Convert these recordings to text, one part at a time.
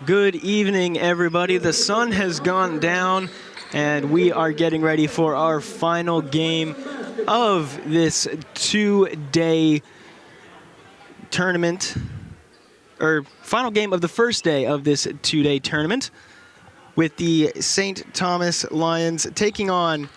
Good evening, everybody. The sun has gone down, and we are getting ready for our final game of this two-day tournament, or final game of the first day of this two-day tournament, with the St. Thomas Lions taking on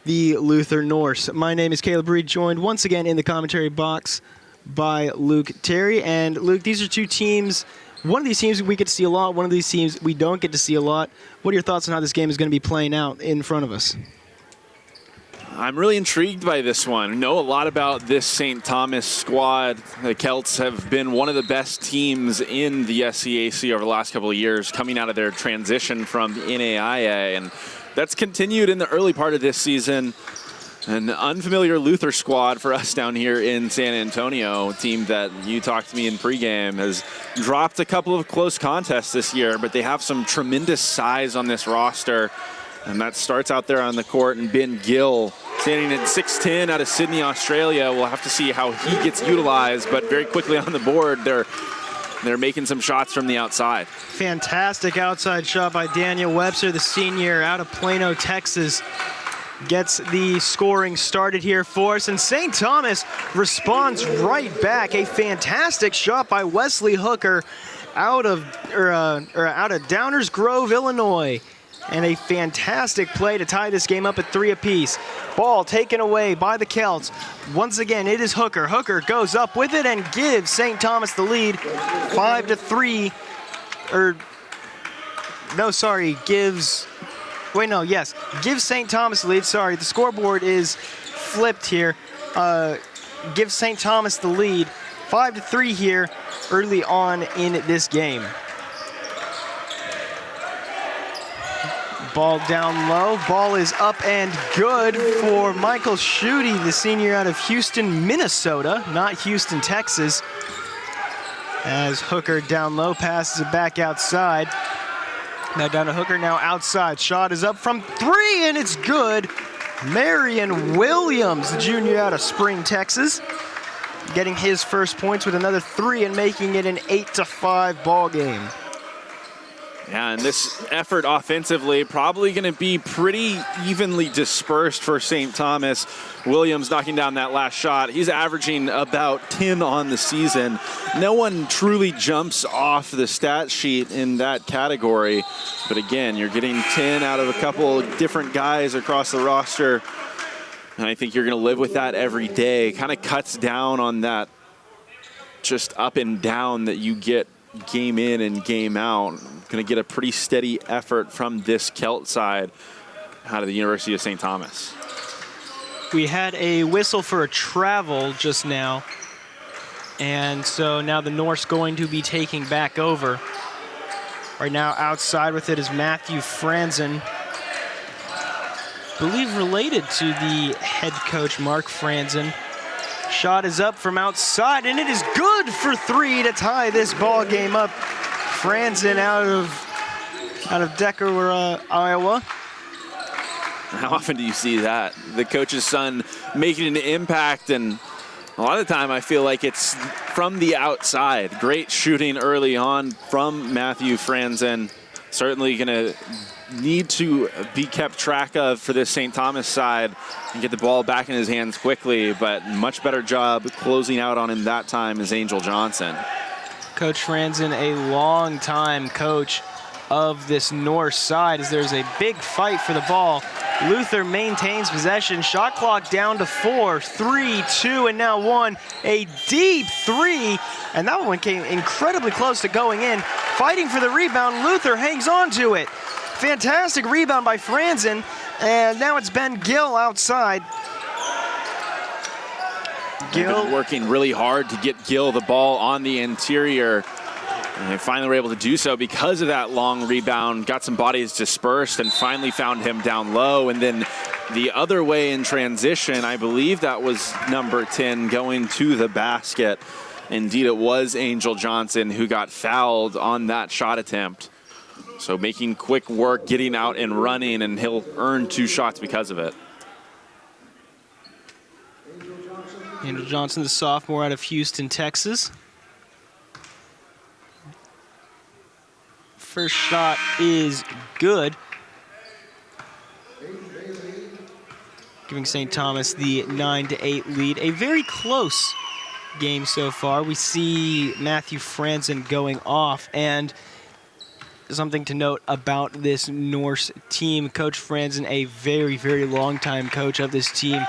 the Luther Norse. My name is Caleb Reed, joined once again in the commentary box by Luke Terry. And Luke, these are two teams. One of these teams we get to see a lot, one of these teams we don't get to see a lot. What are your thoughts on how this game is going to be playing out in front of us? I'm really intrigued by this one. I know a lot about this St. Thomas squad. The Celts have been one of the best teams in the SCAC over the last couple of years, coming out of their transition from the NAIA, and that's continued in the early part of this season. An unfamiliar Luther squad for us down here in San Antonio, a team that you talked to me in pregame, has dropped a couple of close contests this year, but they have some tremendous size on this roster. And that starts out there on the court, and Ben Gill, standing at 6'10", out of Sydney, Australia. We'll have to see how he gets utilized, but very quickly on the board, they're making some shots from the outside. Fantastic outside shot by Daniel Webster, the senior out of Plano, Texas. Gets the scoring started here for us, and St. Thomas responds right back. A fantastic shot by Wesley Hooker out of Downers Grove, Illinois. And a fantastic play to tie this game up at 3 apiece. Ball taken away by the Celts. Once again, it is Hooker. Hooker goes up with it and gives St. Thomas the lead, 5-3. Gives St. Thomas the lead. Sorry, the scoreboard is flipped here. Gives St. Thomas the lead, 5-3 here early on in this game. Ball down low. Ball is up and good for Michael Schutte, the senior out of Houston, Minnesota, not Houston, Texas. As Hooker down low passes it back outside. Now down to Hooker, now outside. Shot is up from 3, and it's good. Marion Williams, the junior out of Spring, Texas, getting his first points with another 3 and making it an 8-5 ball game. Yeah, and this effort offensively probably going to be pretty evenly dispersed for St. Thomas. Williams knocking down that last shot. He's averaging about 10 on the season. No one truly jumps off the stat sheet in that category. But again, you're getting 10 out of a couple different guys across the roster. And I think you're going to live with that every day. Kind of cuts down on that just up and down that you get game in and game out. Going to get a pretty steady effort from this Celt side out of the University of St. Thomas. We had a whistle for a travel just now, and so now the Norse going to be taking back over. Right now outside with it is Matthew Franzen, I believe related to the head coach Mark Franzen. Shot is up from outside, and it is good for 3 to tie this ball game up. Franzen out of Decker, Iowa. How often do you see that? The coach's son making an impact, and a lot of the time I feel like it's from the outside. Great shooting early on from Matthew Franzen. Certainly going to need to be kept track of for this St. Thomas side and get the ball back in his hands quickly, but much better job closing out on him that time is Angel Johnson. Coach Franzen, a long-time coach of this Norse side, as there's a big fight for the ball. Luther maintains possession. Shot clock down to 4, 3, 2, and now 1. A deep 3, and that one came incredibly close to going in. Fighting for the rebound, Luther hangs on to it. Fantastic rebound by Franzen, and now it's Ben Gill outside. Gill been working really hard to get Gill the ball on the interior. And they finally were able to do so because of that long rebound. Got some bodies dispersed and finally found him down low. And then the other way in transition, I believe that was number 10 going to the basket. Indeed, it was Angel Johnson who got fouled on that shot attempt. So making quick work, getting out and running, and he'll earn 2 shots because of it. Angel Johnson, the sophomore out of Houston, Texas. First shot is good, giving St. Thomas the 9-8 lead. A very close game so far. We see Matthew Franzen going off, and something to note about this Norse team, Coach Franzen, a very, very long-time coach of this team,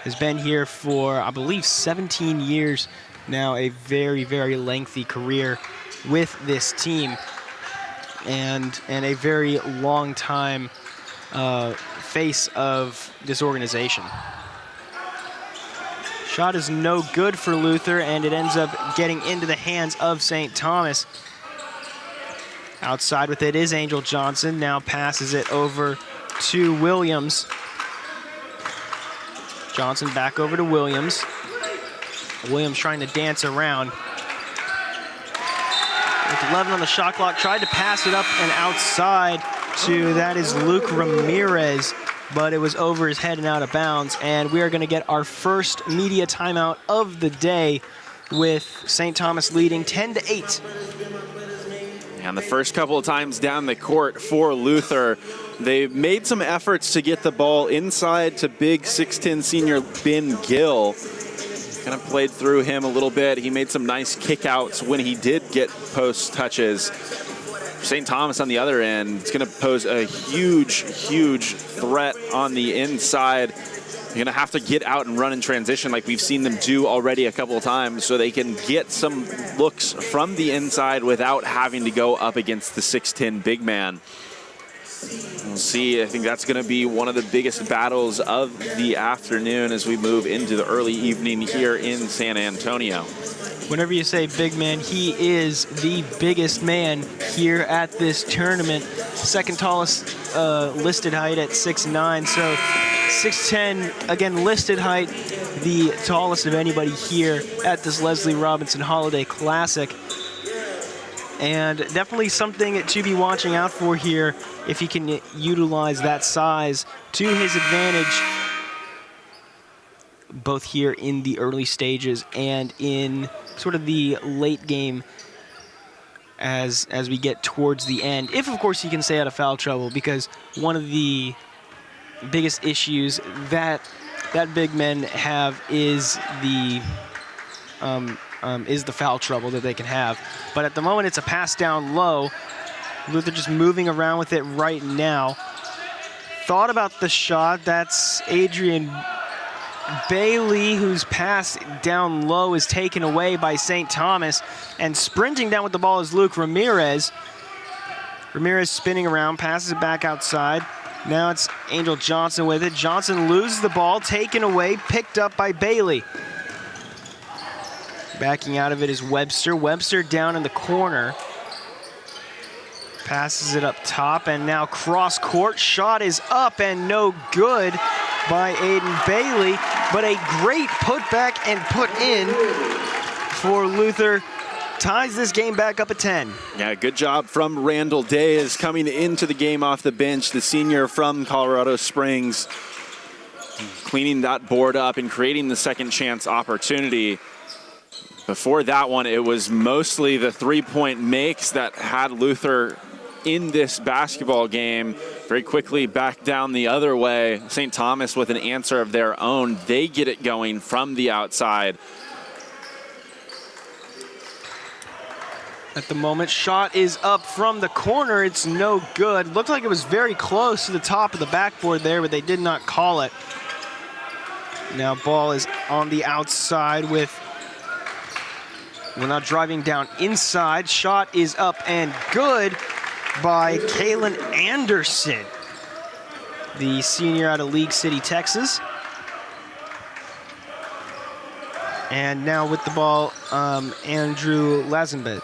has been here for, I believe, 17 years now, a very, very lengthy career with this team, and a very long-time face of this organization. Shot is no good for Luther, and it ends up getting into the hands of St. Thomas. Outside with it is Angel Johnson, now passes it over to Williams. Johnson back over to Williams. Williams trying to dance around. With 11 on the shot clock, tried to pass it up and outside to, that is Luke Ramirez, but it was over his head and out of bounds. And we are going to get our first media timeout of the day with St. Thomas leading 10-8. And the first couple of times down the court for Luther, they made some efforts to get the ball inside to big 6'10" senior Ben Gill. Kind of played through him a little bit. He made some nice kickouts when he did get post touches. St. Thomas on the other end, it's going to pose a huge, huge threat on the inside. You're going to have to get out and run in transition like we've seen them do already a couple of times so they can get some looks from the inside without having to go up against the 6'10" big man. We'll see. I think that's going to be one of the biggest battles of the afternoon as we move into the early evening here in San Antonio. Whenever you say big man, he is the biggest man here at this tournament. Second tallest listed height at 6'9", so 6'10", again, listed height, the tallest of anybody here at this Leslie Robinson Holiday Classic. And definitely something to be watching out for here if he can utilize that size to his advantage, both here in the early stages and in sort of the late game as we get towards the end. If, of course, he can stay out of foul trouble, because one of the biggest issues that big men have is the foul trouble that they can have. But at the moment, it's a pass down low. Luther just moving around with it right now. Thought about the shot. That's Adrian Bailey, whose pass down low is taken away by St. Thomas. And sprinting down with the ball is Luke Ramirez. Ramirez spinning around, passes it back outside. Now it's Angel Johnson with it. Johnson loses the ball, taken away, picked up by Bailey. Backing out of it is Webster. Webster down in the corner. Passes it up top, and now cross court. Shot is up and no good by Aiden Bailey, but a great putback and put in for Luther. Ties this game back up at 10. Yeah, good job from Randall Day is coming into the game off the bench, the senior from Colorado Springs, cleaning that board up and creating the second chance opportunity. Before that one, it was mostly the three-point makes that had Luther in this basketball game. Very quickly back down the other way. St. Thomas with an answer of their own. They get it going from the outside. At the moment, shot is up from the corner. It's no good. Looked like it was very close to the top of the backboard there, but they did not call it. Now ball is on the outside with, we're now driving down inside. Shot is up and good by Kalen Anderson, the senior out of League City, Texas. And now with the ball, Andrew Lazenbet.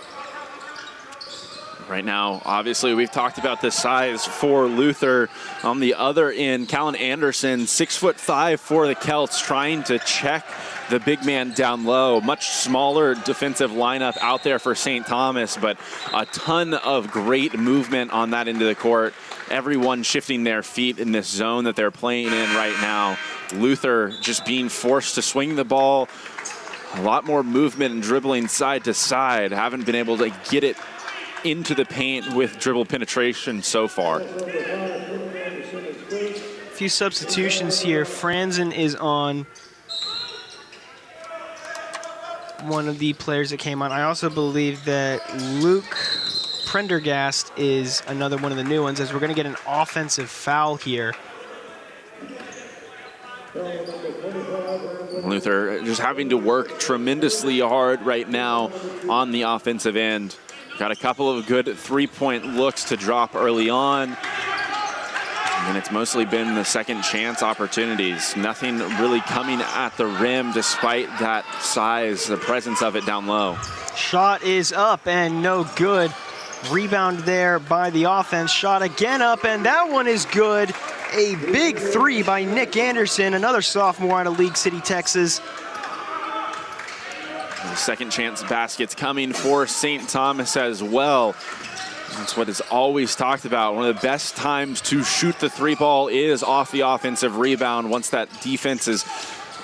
Right now, obviously, we've talked about the size for Luther. On the other end, Callan Anderson, 6'5" for the Celts, trying to check the big man down low. Much smaller defensive lineup out there for St. Thomas, but a ton of great movement on that end of the court. Everyone shifting their feet in this zone that they're playing in right now. Luther just being forced to swing the ball. A lot more movement and dribbling side to side. Haven't been able to get it into the paint with dribble penetration so far. A few substitutions here. Franzen is on, one of the players that came on. I also believe that Luke Prendergast is another one of the new ones, as we're going to get an offensive foul here. Luther just having to work tremendously hard right now on the offensive end. Got a couple of good three-point looks to drop early on. And it's mostly been the second chance opportunities. Nothing really coming at the rim despite that size, the presence of it down low. Shot is up and no good. Rebound there by the offense. Shot again up, and that one is good. A big three by Nick Anderson, another sophomore out of League City, Texas. The second chance baskets coming for St. Thomas as well. That's what is always talked about. One of the best times to shoot the three ball is off the offensive rebound. Once that defense is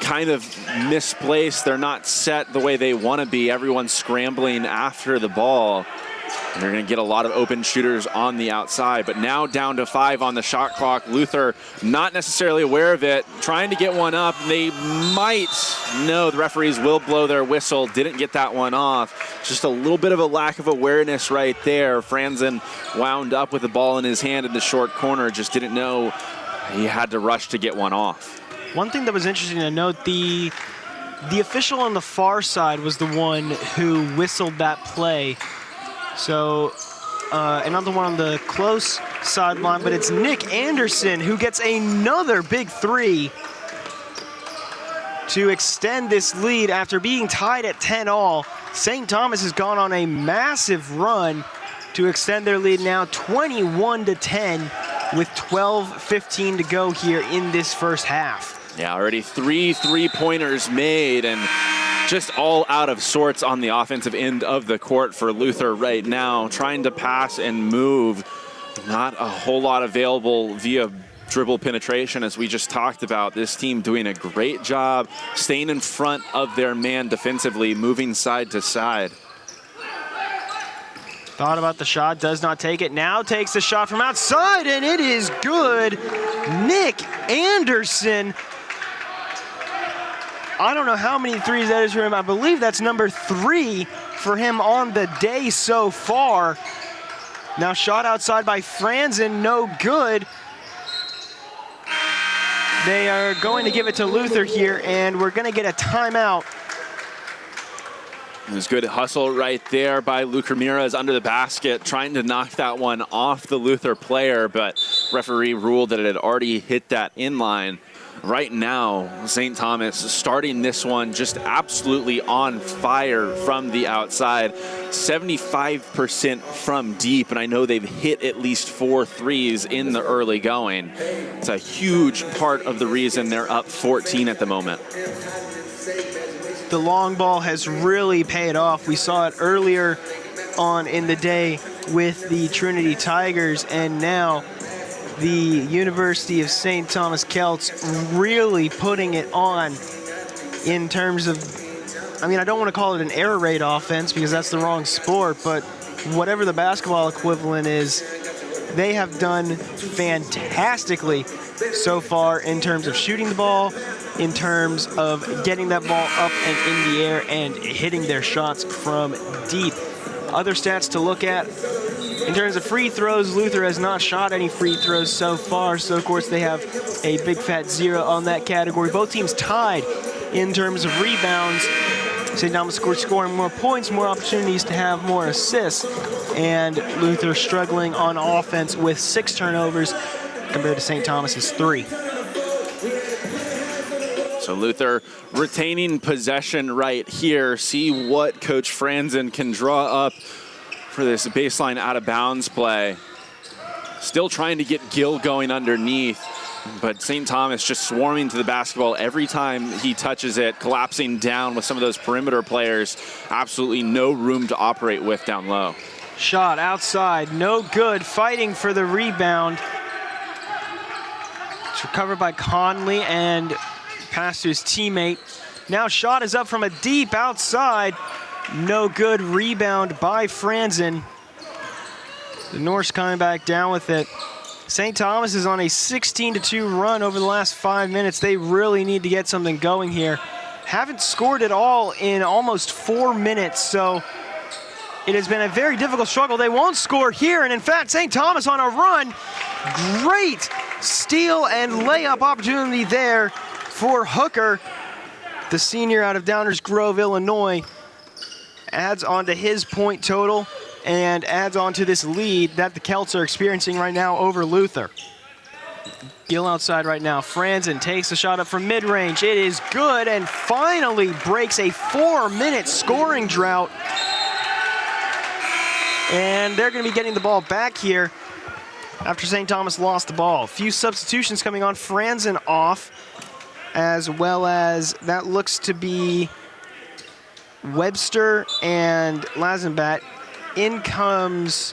kind of misplaced, they're not set the way they want to be. Everyone's scrambling after the ball. And you're going to get a lot of open shooters on the outside. But now down to 5 on the shot clock. Luther not necessarily aware of it, trying to get one up. They might know the referees will blow their whistle. Didn't get that one off. Just a little bit of a lack of awareness right there. Franzen wound up with the ball in his hand in the short corner. Just didn't know he had to rush to get one off. One thing that was interesting to note, the official on the far side was the one who whistled that play. So another one on the close sideline, but it's Nick Anderson who gets another big three to extend this lead after being tied at 10-all. St. Thomas has gone on a massive run to extend their lead now 21-10 with 12:15 to go here in this first half. Yeah, already 3 3-pointers made, and just all out of sorts on the offensive end of the court for Luther right now. Trying to pass and move. Not a whole lot available via dribble penetration, as we just talked about. This team doing a great job staying in front of their man defensively, moving side to side. Thought about the shot, does not take it. Now takes the shot from outside, and it is good. Nick Anderson. I don't know how many threes that is for him. I believe that's number 3 for him on the day so far. Now shot outside by Franzen, no good. They are going to give it to Luther here, and we're going to get a timeout. It was good hustle right there by Luke Ramirez under the basket, trying to knock that one off the Luther player, but referee ruled that it had already hit that inline. Right now, St. Thomas starting this one just absolutely on fire from the outside. 75% from deep, and I know they've hit at least 4 threes in the early going. It's a huge part of the reason they're up 14 at the moment. The long ball has really paid off. We saw it earlier on in the day with the Trinity Tigers, and now the University of St. Thomas Celts really putting it on in terms of, I mean, I don't want to call it an air raid offense because that's the wrong sport, but whatever the basketball equivalent is, they have done fantastically so far in terms of shooting the ball, in terms of getting that ball up and in the air and hitting their shots from deep. Other stats to look at. In terms of free throws, Luther has not shot any free throws so far, so of course they have a big fat 0 on that category. Both teams tied in terms of rebounds. St. Thomas scoring more points, more opportunities to have more assists, and Luther struggling on offense with 6 turnovers compared to St. Thomas's 3. So Luther retaining possession right here. See what Coach Franzen can draw up for this baseline out of bounds play. Still trying to get Gill going underneath, but St. Thomas just swarming to the basketball every time he touches it, collapsing down with some of those perimeter players. Absolutely no room to operate with down low. Shot outside, no good, fighting for the rebound. It's recovered by Conley and pass to his teammate. Now shot is up from a deep outside. No good, rebound by Franzen. The Norse coming back down with it. St. Thomas is on a 16-2 run over the last 5 minutes. They really need to get something going here. Haven't scored at all in almost 4 minutes, so it has been a very difficult struggle. They won't score here, and in fact, St. Thomas on a run. Great steal and layup opportunity there for Hooker. The senior out of Downers Grove, Illinois, adds on to his point total and adds on to this lead that the Celts are experiencing right now over Luther. Gill outside right now. Franzen takes a shot up from mid-range. It is good and finally breaks a 4-minute scoring drought. And they're going to be getting the ball back here after St. Thomas lost the ball. A few substitutions coming on. Franzen off, as well as that looks to be Webster and Lazenbat. In comes,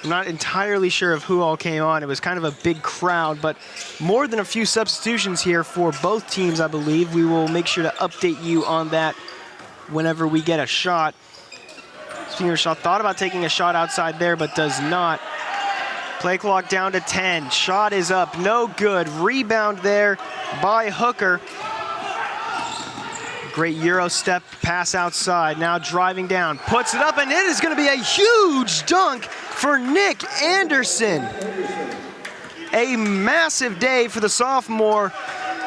I'm not entirely sure of who all came on. It was kind of a big crowd, but more than a few substitutions here for both teams, I believe. We will make sure to update you on that whenever we get a shot. Speaking of shot, thought about taking a shot outside there, but does not. Play clock down to 10. Shot is up, no good. Rebound there by Hooker. Great Euro step pass outside. Now driving down, puts it up, and it is going to be a huge dunk for Nick Anderson. A massive day for the sophomore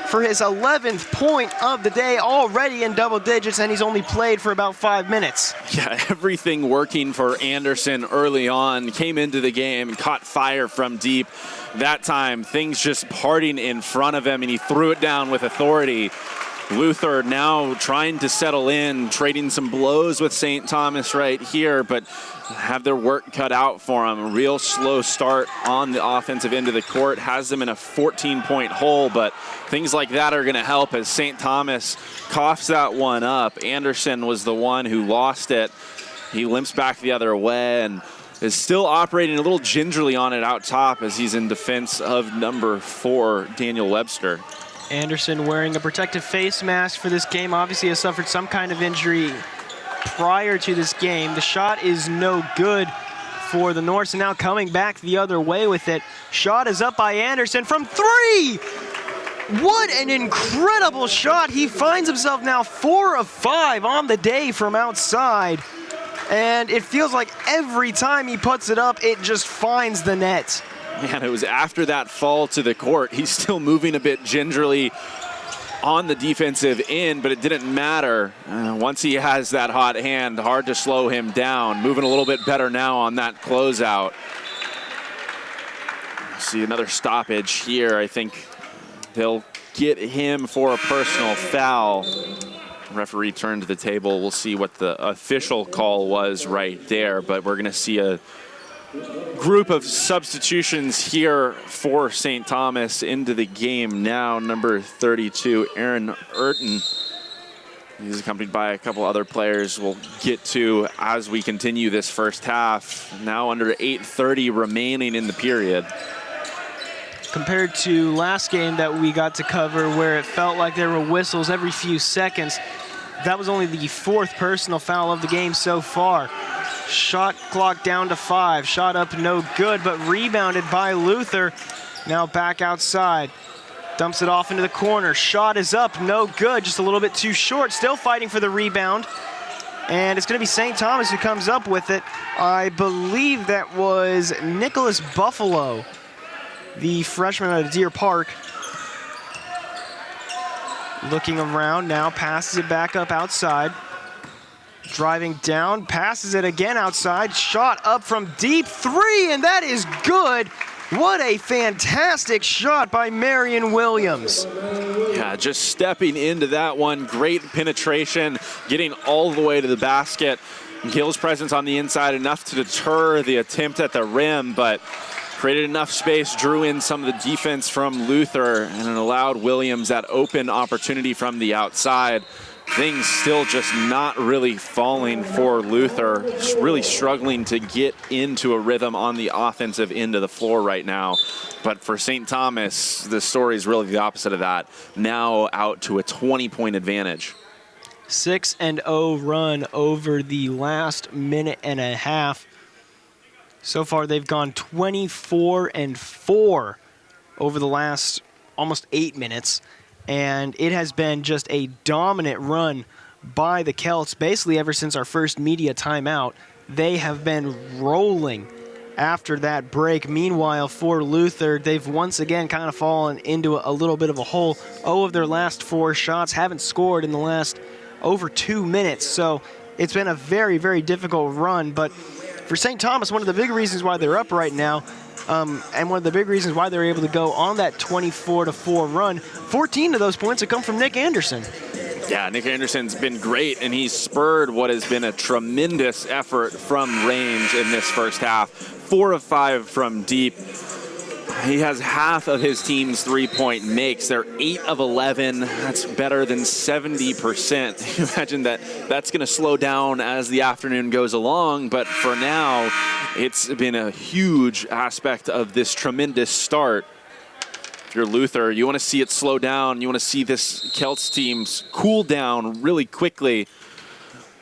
for his 11th point of the day, already in double digits, and he's only played for about 5 minutes. Yeah, everything working for Anderson early on. Came into the game and caught fire from deep. That time, things just parting in front of him, and he threw it down with authority. Luther now trying to settle in, trading some blows with St. Thomas right here, but have their work cut out for them. A real slow start on the offensive end of the court has them in a 14-point hole, but things like that are going to help as St. Thomas coughs that one up. Anderson was the one who lost it. He limps back the other way and is still operating a little gingerly on it out top as he's in defense of number 4, Daniel Webster. Anderson wearing a protective face mask for this game. Obviously has suffered some kind of injury prior to this game. The shot is no good for the Norse, and now coming back the other way with it. Shot is up by Anderson from 3! What an incredible shot. He finds himself now 4 of 5 on the day from outside. And it feels like every time he puts it up, it just finds the net. Man, it was after that fall to the court. He's still moving a bit gingerly on the defensive end, but it didn't matter. Once he has that hot hand, hard to slow him down. Moving a little bit better now on that closeout. See another stoppage here. I think they'll get him for a personal foul. Referee turned to the table. We'll see what the official call was right there, but we're going to see a group of substitutions here for St. Thomas into the game now. Number 32, Aaron Urton. He's accompanied by a couple other players we'll get to as we continue this first half. Now under 8:30 remaining in the period. Compared to last game that we got to cover where it felt like there were whistles every few seconds, that was only the 4th personal foul of the game so far. Shot clock down to 5. Shot up no good, but rebounded by Luther. Now back outside. Dumps it off into the corner. Shot is up, no good, just a little bit too short. Still fighting for the rebound. And it's going to be St. Thomas who comes up with it. I believe that was Nicholas Buffalo, the freshman out of Deer Park. Looking around now, passes it back up outside. Driving down, passes it again outside. Shot up from deep, 3, and that is good. What a fantastic shot by Marion Williams. Yeah, just stepping into that one. Great penetration, getting all the way to the basket. Gill's presence on the inside enough to deter the attempt at the rim, but created enough space, drew in some of the defense from Luther, and it allowed Williams that open opportunity from the outside. Things still just not really falling for Luther. Really struggling to get into a rhythm on the offensive end of the floor right now. But for St. Thomas, the story is really the opposite of that. Now out to a 20-point advantage. 6-0 run over the last minute and a half. So far, they've gone 24-4 over the last almost 8 minutes, and it has been just a dominant run by the Celts. Basically, ever since our first media timeout, they have been rolling after that break. Meanwhile, for Luther, they've once again kind of fallen into a little bit of a hole. 0 of their last 4 shots, haven't scored in the last over 2 minutes, so it's been a very, very difficult run. But for St. Thomas, one of the big reasons why they're up right now, and one of the big reasons why they're able to go on that 24-4 run, 14 of those points have come from Nick Anderson. Yeah, Nick Anderson's been great, and he's spurred what has been a tremendous effort from range in this first half. 4 of 5 from deep. He has half of his team's 3-point makes. They're 8 of 11. That's better than 70%. Imagine that's going to slow down as the afternoon goes along, but for now, it's been a huge aspect of this tremendous start. If you're Luther, you want to see it slow down. You want to see this Celts team cool down really quickly.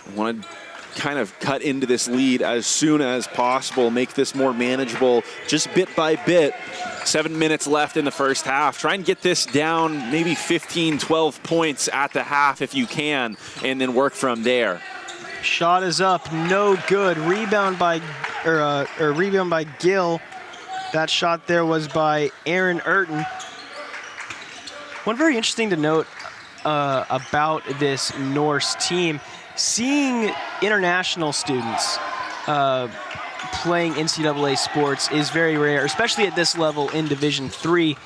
You want to kind of cut into this lead as soon as possible, make this more manageable just bit by bit. 7 minutes left in the first half. Try and get this down maybe 15, 12 points at the half if you can, and then work from there. Shot is up, no good. Rebound by Gill. That shot there was by Aaron Urton. One very interesting to note about this Norse team, seeing international students playing NCAA sports is very rare, especially at this level in Division III.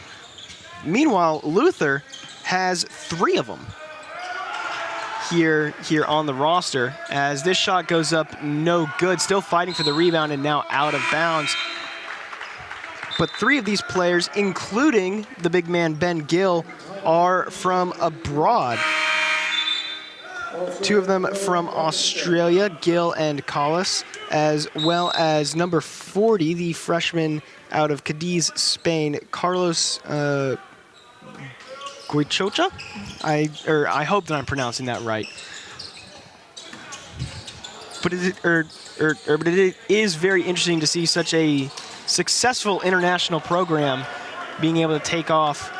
Meanwhile, Luther has 3 of them here on the roster, as this shot goes up no good. Still fighting for the rebound and now out of bounds. But 3 of these players, including the big man Ben Gill, are from abroad. 2 of them from Australia, Gill and Collis, as well as number 40, the freshman out of Cadiz, Spain, Carlos Guichocha? I hope that I'm pronouncing that right. But it is very interesting to see such a successful international program being able to take off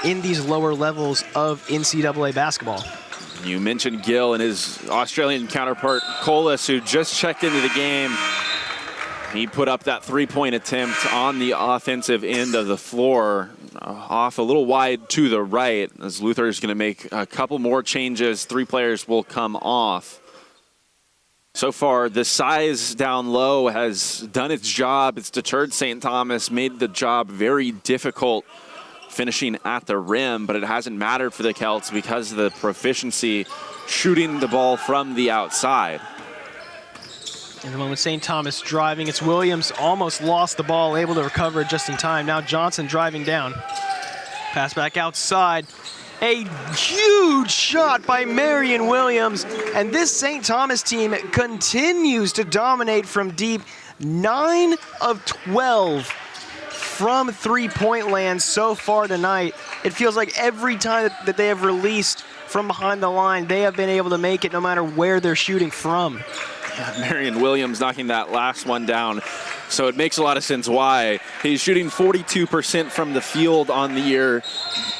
in these lower levels of NCAA basketball. You mentioned Gill and his Australian counterpart, Colas, who just checked into the game. He put up that 3-point attempt on the offensive end of the floor, off a little wide to the right, as Luther is going to make a couple more changes. 3 players will come off. So far, the size down low has done its job. It's deterred St. Thomas, made the job very difficult finishing at the rim, but it hasn't mattered for the Celts because of the proficiency shooting the ball from the outside. In the moment, St. Thomas driving. It's Williams, almost lost the ball, able to recover it just in time. Now Johnson driving down. Pass back outside. A huge shot by Marion Williams, and this St. Thomas team continues to dominate from deep. 9 of 12 from 3-point land so far tonight. It feels like every time that they have released from behind the line, they have been able to make it no matter where they're shooting from. Yeah, Marion Williams knocking that last one down. So it makes a lot of sense why. He's shooting 42% from the field on the year,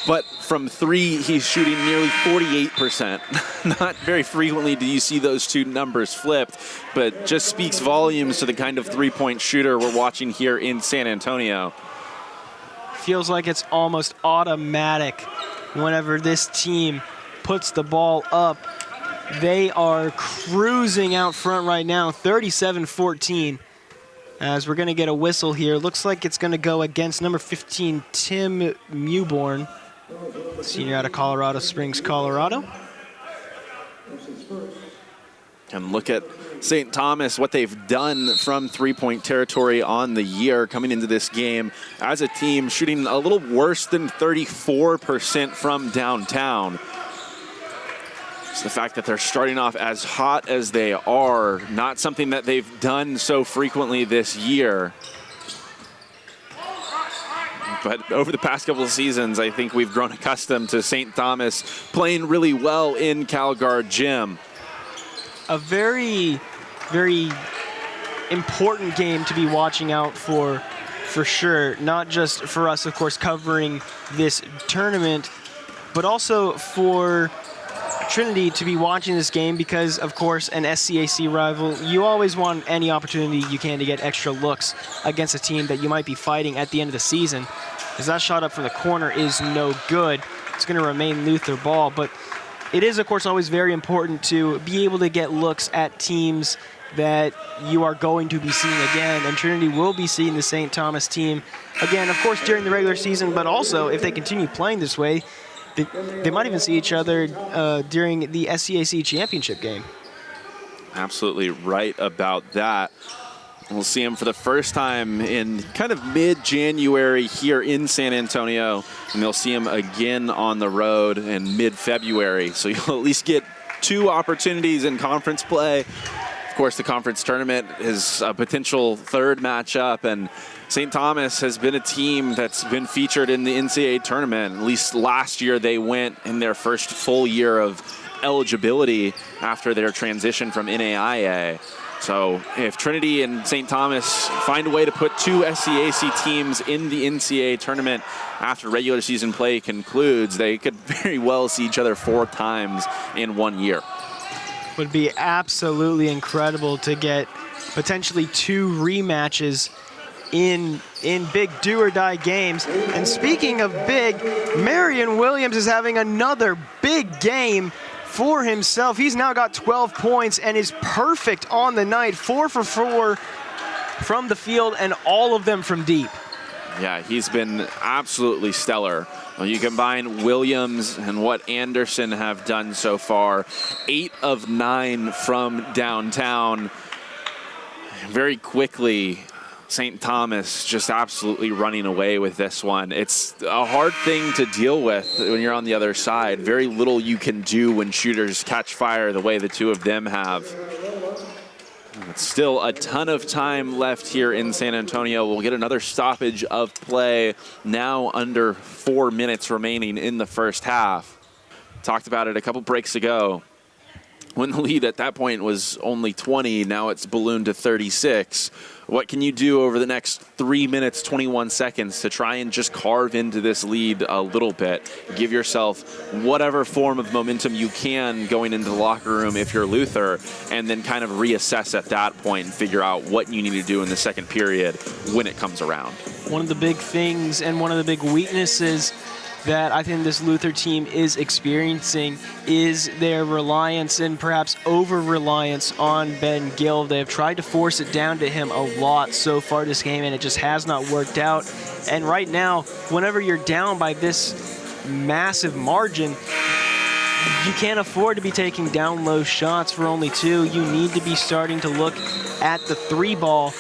but from 3, he's shooting nearly 48%. Not very frequently do you see those two numbers flipped, but just speaks volumes to the kind of 3-point shooter we're watching here in San Antonio. Feels like it's almost automatic whenever this team puts the ball up. They are cruising out front right now, 37-14. As we're going to get a whistle here. Looks like it's going to go against number 15, Tim Mewborn, senior out of Colorado Springs, Colorado. And look at St. Thomas, what they've done from 3-point territory on the year coming into this game as a team, shooting a little worse than 34% from downtown. It's the fact that they're starting off as hot as they are, not something that they've done so frequently this year. but over the past couple of seasons, I think we've grown accustomed to St. Thomas playing really well in CalGuard Gym. A very, very important game to be watching out for sure. Not just for us, of course, covering this tournament, but also for Trinity to be watching this game because, of course, an SCAC rival, you always want any opportunity you can to get extra looks against a team that you might be fighting at the end of the season. Because that shot up for the corner is no good. It's going to remain Luther ball, but it is, of course, always very important to be able to get looks at teams that you are going to be seeing again, and Trinity will be seeing the St. Thomas team again, of course, during the regular season, but also if they continue playing this way, they might even see each other during the SCAC championship game. Absolutely right about that. We'll see him for the first time in kind of mid-January here in San Antonio, and they'll see him again on the road in mid-February. So you'll at least get 2 opportunities in conference play. Of course, the conference tournament is a potential 3rd matchup, and St. Thomas has been a team that's been featured in the NCAA tournament. At least last year they went in their first full year of eligibility after their transition from NAIA. So if Trinity and St. Thomas find a way to put 2 SCAC teams in the NCAA tournament after regular season play concludes, they could very well see each other 4 times in 1 year. Would be absolutely incredible to get potentially 2 rematches in big do-or-die games. And speaking of big, Marion Williams is having another big game for himself. He's now got 12 points and is perfect on the night. 4 for 4 from the field and all of them from deep. Yeah, he's been absolutely stellar. Well, you combine Williams and what Anderson have done so far, 8 of 9 from downtown. Very quickly, St. Thomas just absolutely running away with this one. It's a hard thing to deal with when you're on the other side. Very little you can do when shooters catch fire the way the 2 of them have. It's still a ton of time left here in San Antonio. We'll get another stoppage of play now under 4 minutes remaining in the first half. Talked about it a couple breaks ago. When the lead at that point was only 20, now it's ballooned to 36. What can you do over the next 3 minutes, 21 seconds to try and just carve into this lead a little bit? Give yourself whatever form of momentum you can going into the locker room if you're Luther, and then kind of reassess at that point and figure out what you need to do in the second period when it comes around. One of the big things and one of the big weaknesses that I think this Luther team is experiencing is their reliance and perhaps over-reliance on Ben Gill. They have tried to force it down to him a lot so far this game, and it just has not worked out. And right now, whenever you're down by this massive margin, you can't afford to be taking down low shots for only 2. You need to be starting to look at the 3 ball,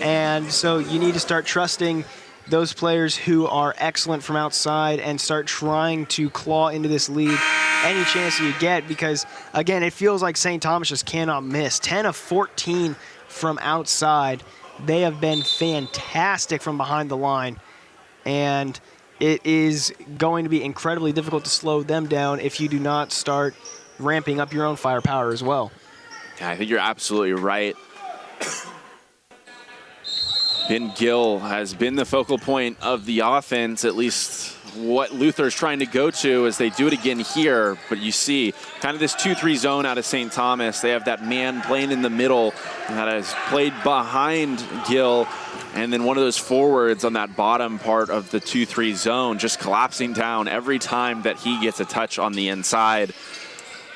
and so you need to start trusting those players who are excellent from outside and start trying to claw into this lead any chance you get, because, again, it feels like St. Thomas just cannot miss. 10 of 14 from outside. They have been fantastic from behind the line, and it is going to be incredibly difficult to slow them down if you do not start ramping up your own firepower as well. Yeah, I think you're absolutely right. Ben Gill has been the focal point of the offense, at least what Luther's trying to go to as they do it again here. But you see kind of this 2-3 zone out of St. Thomas. They have that man playing in the middle that has played behind Gill, and then one of those forwards on that bottom part of the 2-3 zone just collapsing down every time that he gets a touch on the inside.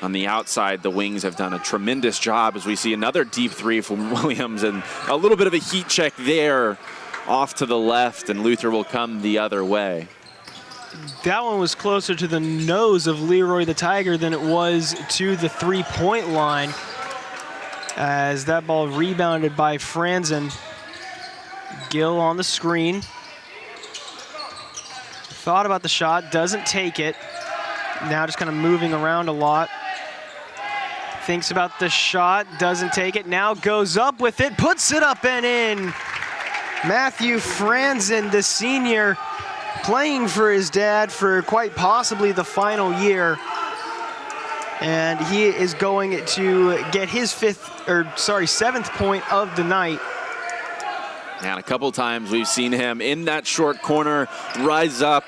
On the outside, the Wings have done a tremendous job as we see another deep 3 from Williams, and a little bit of a heat check there off to the left, and Luther will come the other way. That one was closer to the nose of Leroy the Tiger than it was to the 3-point line, as that ball rebounded by Franzen. Gill on the screen. Thought about the shot, doesn't take it. Now just kind of moving around a lot. Thinks about the shot, doesn't take it, now goes up with it, puts it up and in. Matthew Franzen, the senior, playing for his dad for quite possibly the final year. And he is going to get his seventh point of the night. And a couple times we've seen him in that short corner rise up,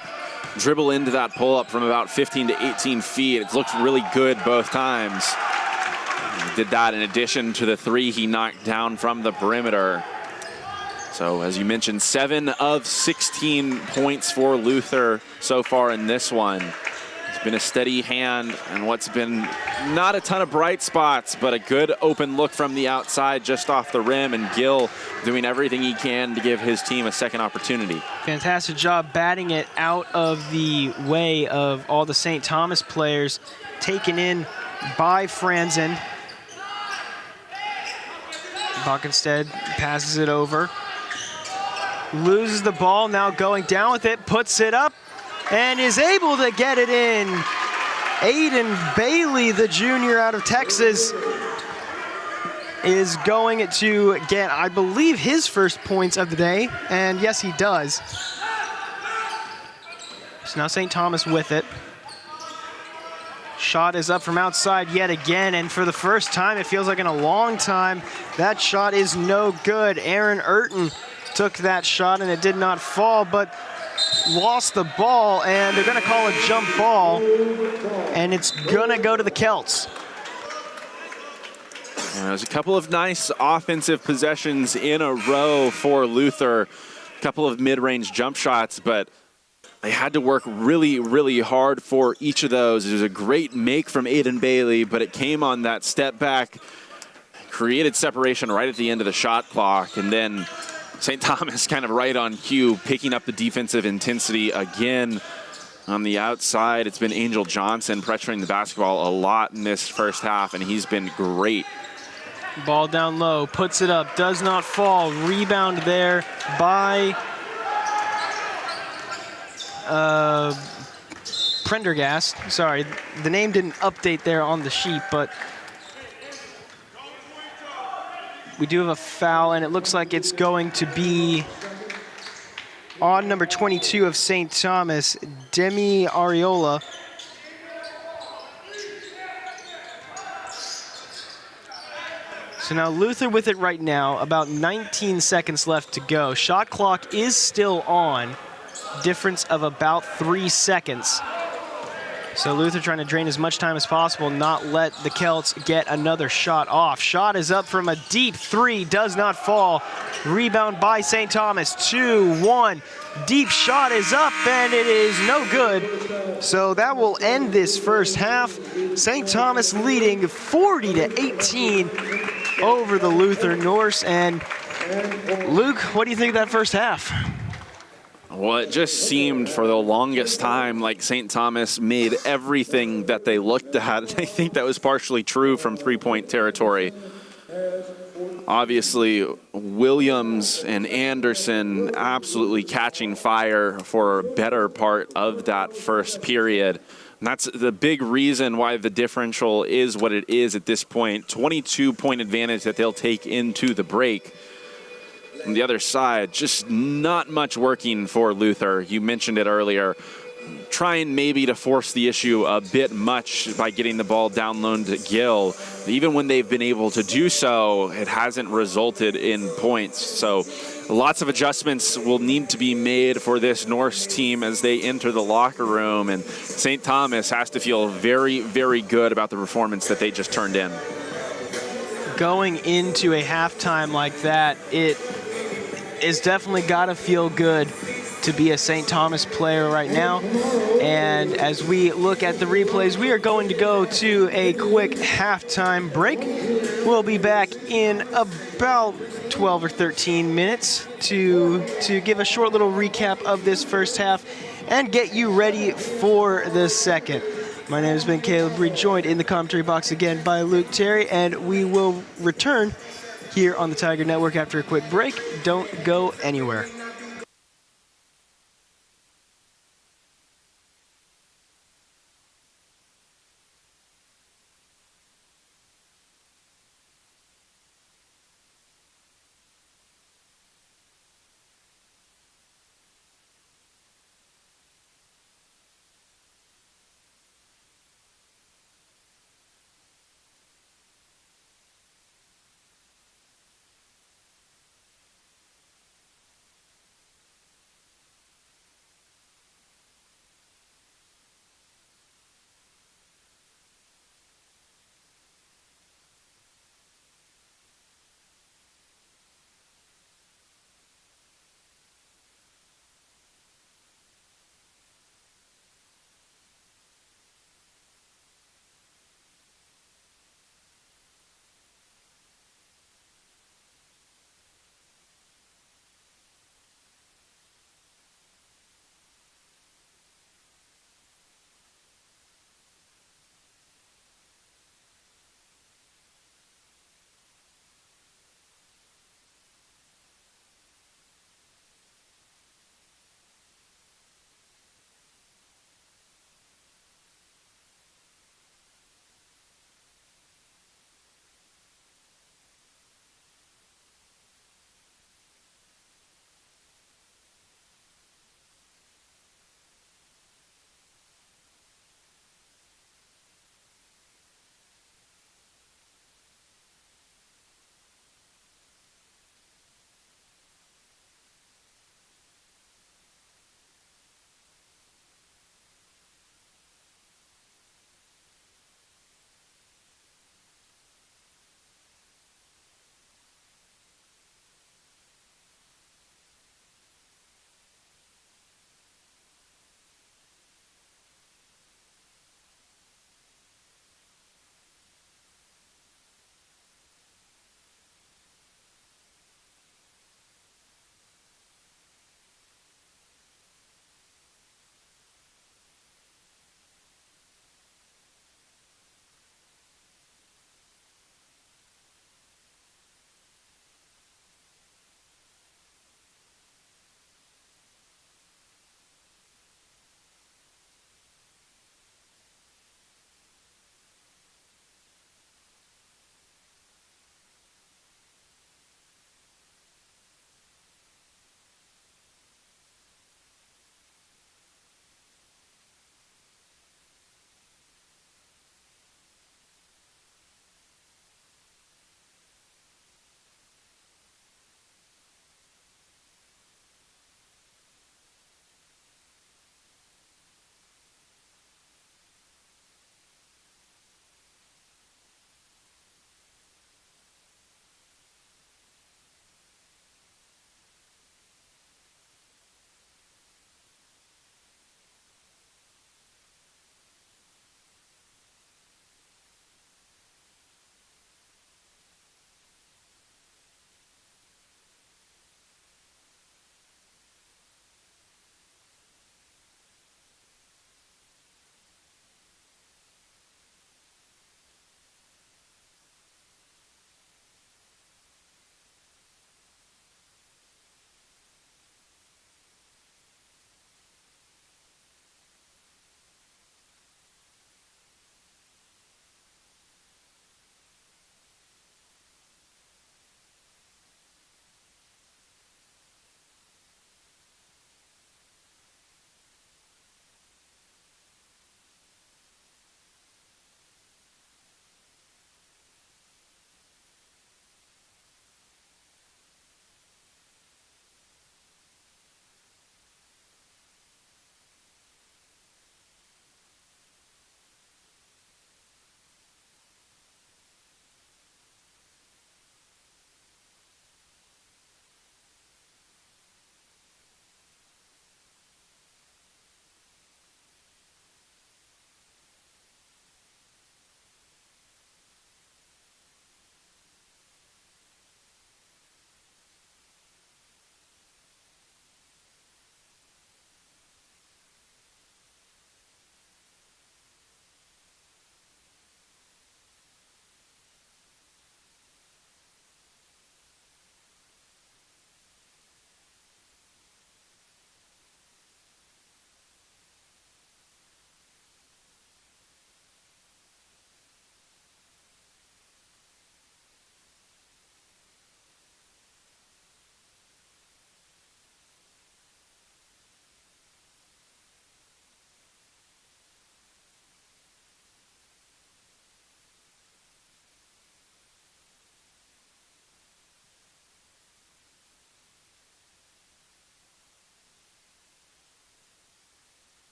dribble into that pull-up from about 15 to 18 feet. It's looked really good both times. He did that in addition to the three he knocked down from the perimeter. So as you mentioned, 7 of 16 points for Luther so far in this one. It's been a steady hand and what's been not a ton of bright spots, but a good open look from the outside just off the rim, and Gill doing everything he can to give his team a second opportunity. Fantastic job batting it out of the way of all the St. Thomas players, taken in by Franzen. Buckenstead passes it over. Loses the ball, now going down with it, puts it up, and is able to get it in. Aiden Bailey, the junior out of Texas, is going to get, I believe, his first points of the day, and yes, he does. So now St. Thomas with it. Shot is up from outside yet again, and for the first time, it feels like in a long time, that shot is no good. Aaron Urton took that shot, and it did not fall, but lost the ball, and they're going to call a jump ball, and it's going to go to the Celts. There's a couple of nice offensive possessions in a row for Luther. A couple of mid-range jump shots, but they had to work really, really hard for each of those. It was a great make from Aiden Bailey, but it came on that step back, created separation right at the end of the shot clock, and then St. Thomas kind of right on cue, picking up the defensive intensity again. On the outside, it's been Angel Johnson pressuring the basketball a lot in this first half, and he's been great. Ball down low, puts it up, does not fall. Rebound there by Prendergast. Sorry, the name didn't update there on the sheet, but we do have a foul, and it looks like it's going to be on number 22 of St. Thomas, Demi Ariola. So now Luther with it right now, about 19 seconds left to go. Shot clock is still on, difference of about 3 seconds. So Luther trying to drain as much time as possible, not let the Celts get another shot off. Shot is up from a deep three, does not fall. Rebound by St. Thomas, 2-1. Deep shot is up, and it is no good. So that will end this first half. St. Thomas leading 40-18 over the Luther Norse. And Luke, what do you think of that first half? Well, it just seemed for the longest time like St. Thomas made everything that they looked at. I think that was partially true from three-point territory. Obviously, Williams and Anderson absolutely catching fire for a better part of that first period. And that's the big reason why the differential is what it is at this point. 22-point advantage that they'll take into the break. On the other side, just not much working for Luther. You mentioned it earlier. Trying maybe to force the issue a bit much by getting the ball down low to Gill. Even when they've been able to do so, it hasn't resulted in points. So lots of adjustments will need to be made for this Norse team as they enter the locker room. And St. Thomas has to feel very, very good about the performance that they just turned in. Going into a halftime like that, it is definitely got to feel good to be a St. Thomas player right now. And as we look at the replays, we are going to go to a quick halftime break. We'll be back in about 12 or 13 minutes to give a short little recap of this first half and get you ready for the second. My name has been Caleb Reed, joined in the commentary box again by Luke Terry, and we will return here on the Tiger Network after a quick break. Don't go anywhere.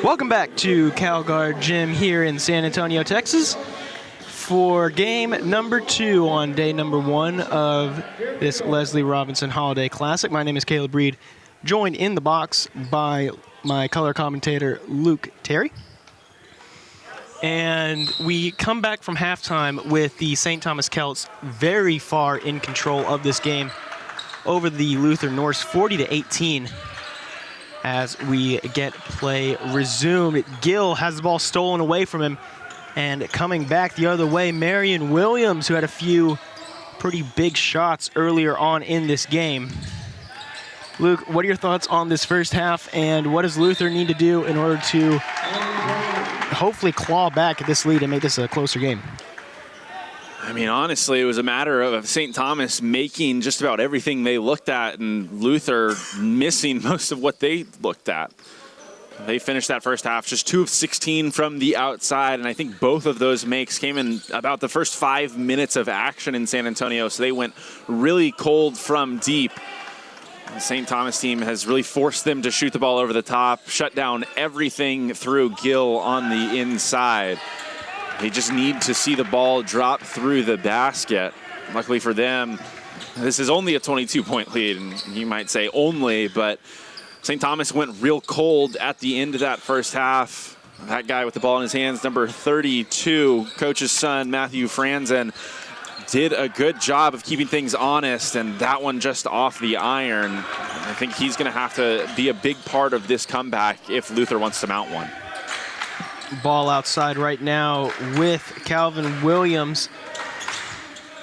Welcome back to CalGuard Gym here in San Antonio, Texas for game number 2 on day number 1 of this Leslie Robinson Holiday Classic. My name is Caleb Reed, joined in the box by my color commentator, Luke Terry. And we come back from halftime with the St. Thomas Celts very far in control of this game over the Luther Norse, 40-18. As we get play resumed, Gill has the ball stolen away from him, and coming back the other way, Marion Williams, who had a few pretty big shots earlier on in this game. Luke, what are your thoughts on this first half, and what does Luther need to do in order to hopefully claw back at this lead and make this a closer game? I mean, honestly, it was a matter of St. Thomas making just about everything they looked at and Luther missing most of what they looked at. They finished that first half just 2 of 16 from the outside, and I think both of those makes came in about the first 5 minutes of action in San Antonio, so they went really cold from deep. The St. Thomas team has really forced them to shoot the ball over the top, shut down everything through Gill on the inside. They just need to see the ball drop through the basket. Luckily for them, this is only a 22-point lead, and you might say only, but St. Thomas went real cold at the end of that first half. That guy with the ball in his hands, number 32, coach's son, Matthew Franzen, did a good job of keeping things honest, and that one just off the iron. I think he's going to have to be a big part of this comeback if Luther wants to mount one. Ball outside right now with Calvin Williams.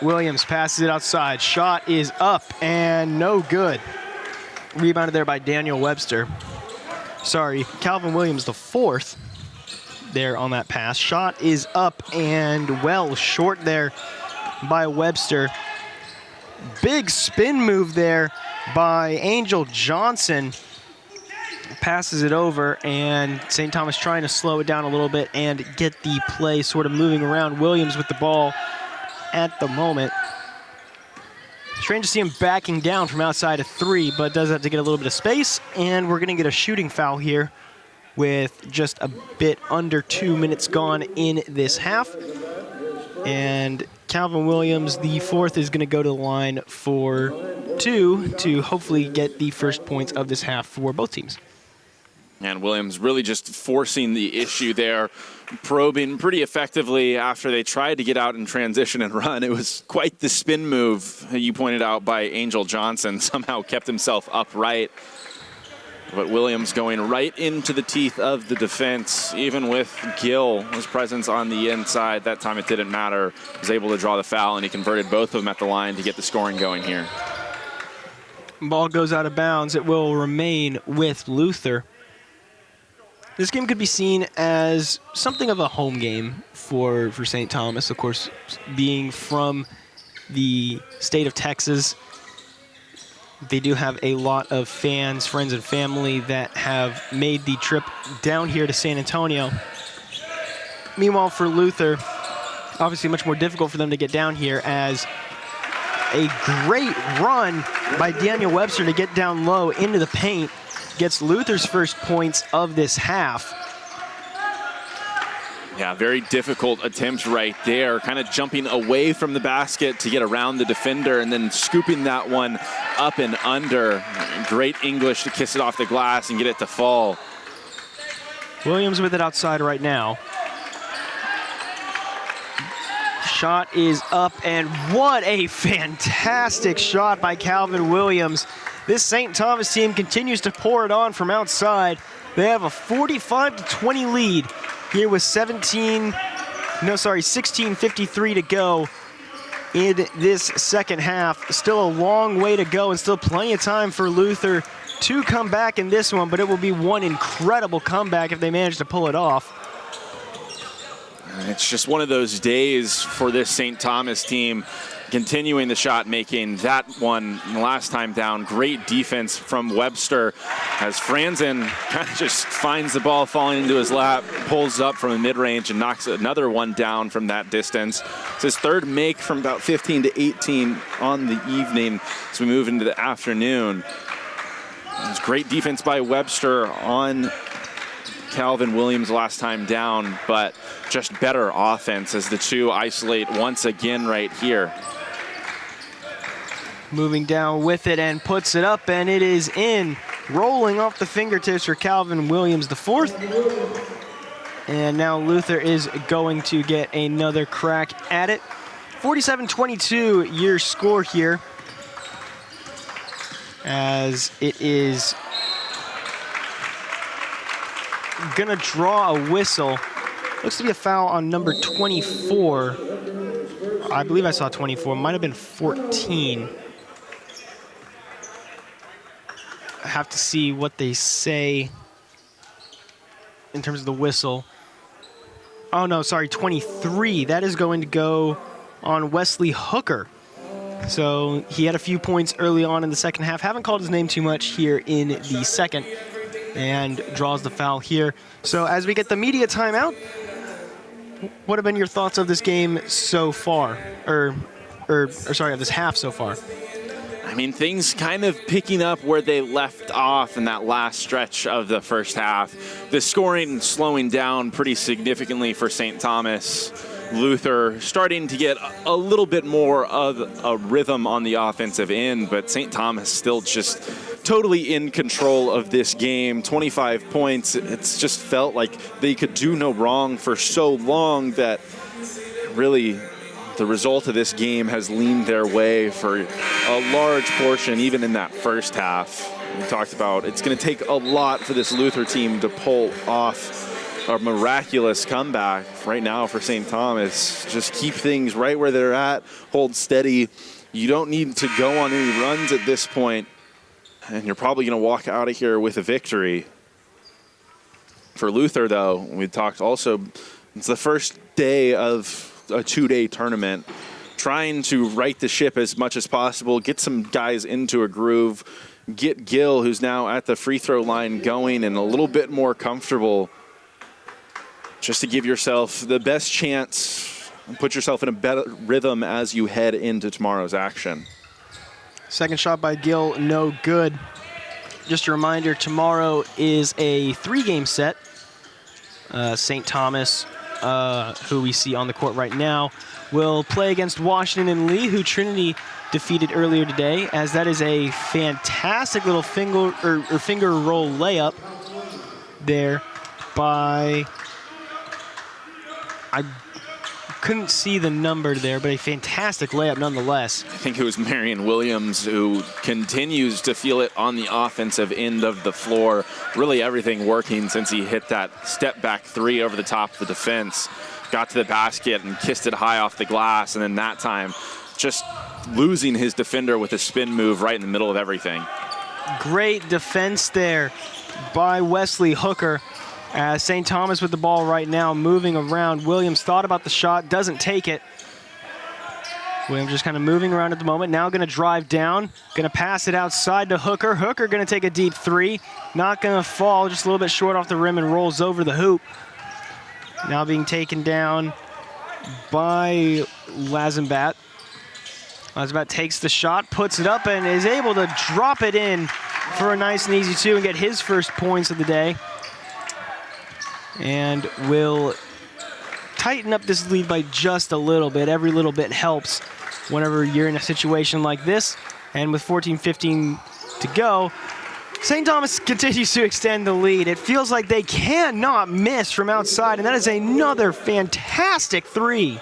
Williams passes it outside. Shot is up and no good. Rebounded there by Daniel Webster. Sorry, Calvin Williams the 4th there on that pass. Shot is up and well short there by Webster. Big spin move there by Angel Johnson. Passes it over, and St. Thomas trying to slow it down a little bit and get the play sort of moving around. Williams with the ball at the moment. Strange to see him backing down from outside of 3, but does have to get a little bit of space, and we're going to get a shooting foul here with just a bit under 2 minutes gone in this half. And Calvin Williams, the 4th, is going to go to the line for 2 to hopefully get the first points of this half for both teams. And Williams really just forcing the issue there, probing pretty effectively after they tried to get out in transition and run. It was quite the spin move you pointed out by Angel Johnson, somehow kept himself upright. But Williams going right into the teeth of the defense, even with Gill, his presence on the inside. That time it didn't matter. He was able to draw the foul, and he converted both of them at the line to get the scoring going here. Ball goes out of bounds. It will remain with Luther. This game could be seen as something of a home game for St. Thomas, of course, being from the state of Texas. They do have a lot of fans, friends, and family that have made the trip down here to San Antonio. Meanwhile, for Luther, obviously much more difficult for them to get down here, as a great run by Daniel Webster to get down low into the paint gets Luther's first points of this half. Yeah, very difficult attempt right there, kind of jumping away from the basket to get around the defender and then scooping that one up and under. Great English to kiss it off the glass and get it to fall. Williams with it outside right now. Shot is up, and what a fantastic shot by Calvin Williams. This St. Thomas team continues to pour it on from outside. They have a 45-20 lead here with 16:53 to go in this second half. Still a long way to go and still plenty of time for Luther to come back in this one, but it will be one incredible comeback if they manage to pull it off. It's just one of those days for this St. Thomas team, continuing the shot making. That one last time down, great defense from Webster as Franzen kind of just finds the ball falling into his lap, pulls up from the mid-range and knocks another one down from that distance. It's his third make from about 15 to 18 on the evening as we move into the afternoon. It's great defense by Webster on Calvin Williams last time down, but just better offense as the two isolate once again right here. Moving down with it and puts it up, and it is in. Rolling off the fingertips for Calvin Williams, the fourth. And now Luther is going to get another crack at it. 47-22 your score here, as it is gonna draw a whistle. Looks to be a foul on number 24. I believe I saw 24, might have been 14. I have to see what they say in terms of the whistle. Oh no, sorry, 23. That is going to go on Wesley Hooker. So he had a few points early on in the second half. Haven't called his name too much here in the second, and draws the foul here. So as we get the media timeout, what have been your thoughts of this game so far? Or sorry, of this half so far? I mean, things kind of picking up where they left off in that last stretch of the first half. The scoring slowing down pretty significantly for St. Thomas. Luther starting to get a little bit more of a rhythm on the offensive end, but St. Thomas still just totally in control of this game. 25 points. It's just felt like they could do no wrong for so long that really the result of this game has leaned their way for a large portion, even in that first half. We talked about it's going to take a lot for this Luther team to pull off a miraculous comeback right now for St. Thomas. Just keep things right where they're at, hold steady. You don't need to go on any runs at this point, and you're probably going to walk out of here with a victory. For Luther, though, we talked also, it's the first day of a two-day tournament, trying to right the ship as much as possible, get some guys into a groove, get Gill, who's now at the free throw line, going and a little bit more comfortable, just to give yourself the best chance and put yourself in a better rhythm as you head into tomorrow's action. Second shot by Gill, no good. Just a reminder, tomorrow is a 3-game set. St. Thomas, who we see on the court right now, will play against Washington and Lee, who Trinity defeated earlier today, as that is a fantastic little finger roll layup there by, I couldn't see the number there, but a fantastic layup nonetheless. I think it was Marion Williams who continues to feel it on the offensive end of the floor. Really everything working since he hit that step back three over the top of the defense. Got to the basket and kissed it high off the glass, and then that time just losing his defender with a spin move right in the middle of everything. Great defense there by Wesley Hooker. St. Thomas with the ball right now, moving around. Williams thought about the shot, doesn't take it. Williams just kind of moving around at the moment. Now going to drive down, going to pass it outside to Hooker. Hooker going to take a deep three. Not going to fall, just a little bit short off the rim and rolls over the hoop. Now being taken down by Lazenbat. Lazenbat takes the shot, puts it up, and is able to drop it in for a nice and easy two and get his first points of the day. And will tighten up this lead by just a little bit. Every little bit helps whenever you're in a situation like this. And with 14-15 to go, St. Thomas continues to extend the lead. It feels like they cannot miss from outside, and that is another fantastic three.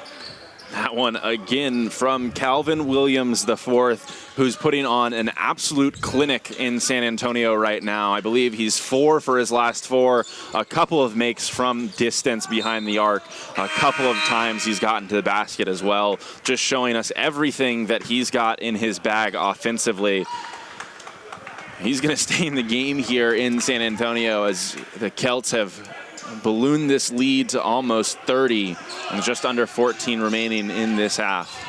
That one again from Calvin Williams, the fourth, who's putting on an absolute clinic in San Antonio right now. I believe he's 4 for his last 4, a couple of makes from distance behind the arc, a couple of times he's gotten to the basket as well, just showing us everything that he's got in his bag offensively. He's going to stay in the game here in San Antonio as the Celts have ballooned this lead to almost 30 and just under 14 remaining in this half.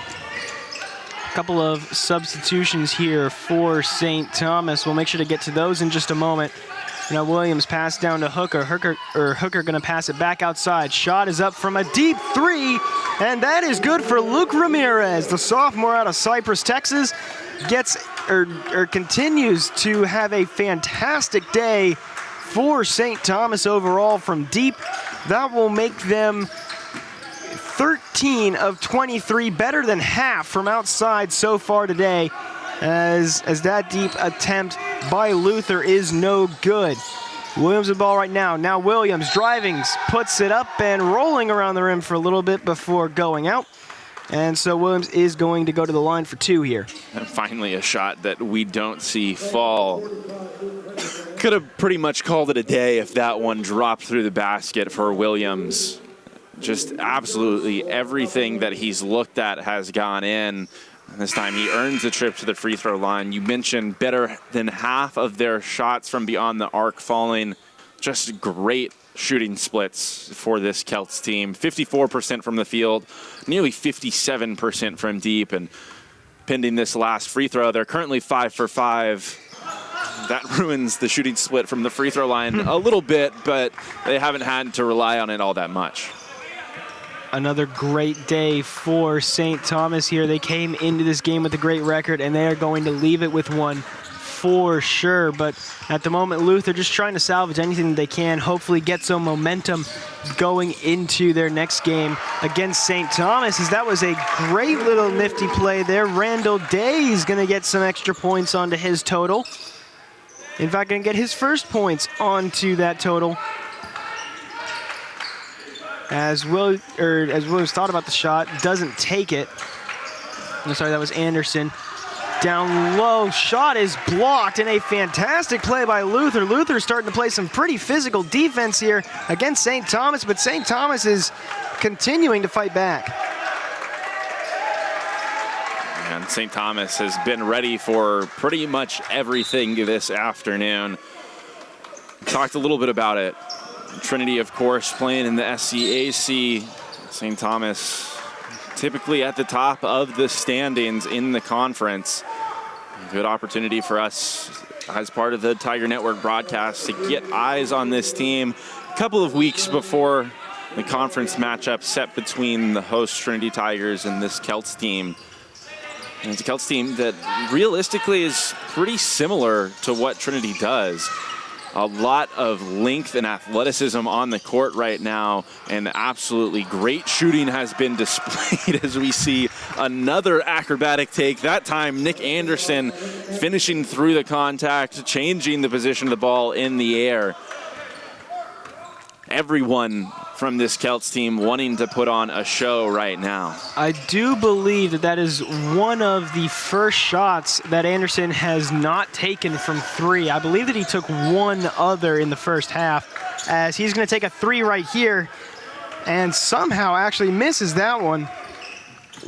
A couple of substitutions here for St. Thomas. We'll make sure to get to those in just a moment. Now Williams pass down to Hooker. Hooker going to pass it back outside. Shot is up from a deep three, and that is good for Luke Ramirez, the sophomore out of Cypress, Texas. Continues to have a fantastic day for St. Thomas overall from deep. That will make them 13 of 23, better than half from outside so far today, as that deep attempt by Luther is no good. Williams with the ball right now. Now Williams driving, puts it up and rolling around the rim for a little bit before going out. And so Williams is going to go to the line for 2 here. And finally a shot that we don't see fall. Could have pretty much called it a day if that one dropped through the basket for Williams. Just absolutely everything that he's looked at has gone in. And this time he earns a trip to the free throw line. You mentioned better than half of their shots from beyond the arc falling. Just great shooting splits for this Celts team. 54% from the field, nearly 57% from deep. And pending this last free throw, they're currently 5 for 5. That ruins the shooting split from the free throw line a little bit, but they haven't had to rely on it all that much. Another great day for St. Thomas here. They came into this game with a great record, and they are going to leave it with one for sure. But at the moment, Luther just trying to salvage anything they can, hopefully get some momentum going into their next game against St. Thomas, as that was a great little nifty play there. Randall Day is going to get some extra points onto his total. In fact, going to get his first points onto that total. As Williams thought about the shot, doesn't take it. I'm sorry, that was Anderson. Down low, shot is blocked, and a fantastic play by Luther. Luther starting to play some pretty physical defense here against St. Thomas, but St. Thomas is continuing to fight back. And St. Thomas has been ready for pretty much everything this afternoon. Talked a little bit about it. Trinity, of course, playing in the SCAC. St. Thomas typically at the top of the standings in the conference. Good opportunity for us as part of the Tiger Network broadcast to get eyes on this team a couple of weeks before the conference matchup set between the host Trinity Tigers and this Celts team. And it's a Celts team that realistically is pretty similar to what Trinity does. A lot of length and athleticism on the court right now, and absolutely great shooting has been displayed as we see another acrobatic take. That time, Nick Anderson finishing through the contact, changing the position of the ball in the air. Everyone from this Celts team wanting to put on a show right now. I do believe that is one of the first shots that Anderson has not taken from 3. I believe that he took one other in the first half, as he's going to take a 3 right here and somehow actually misses that one.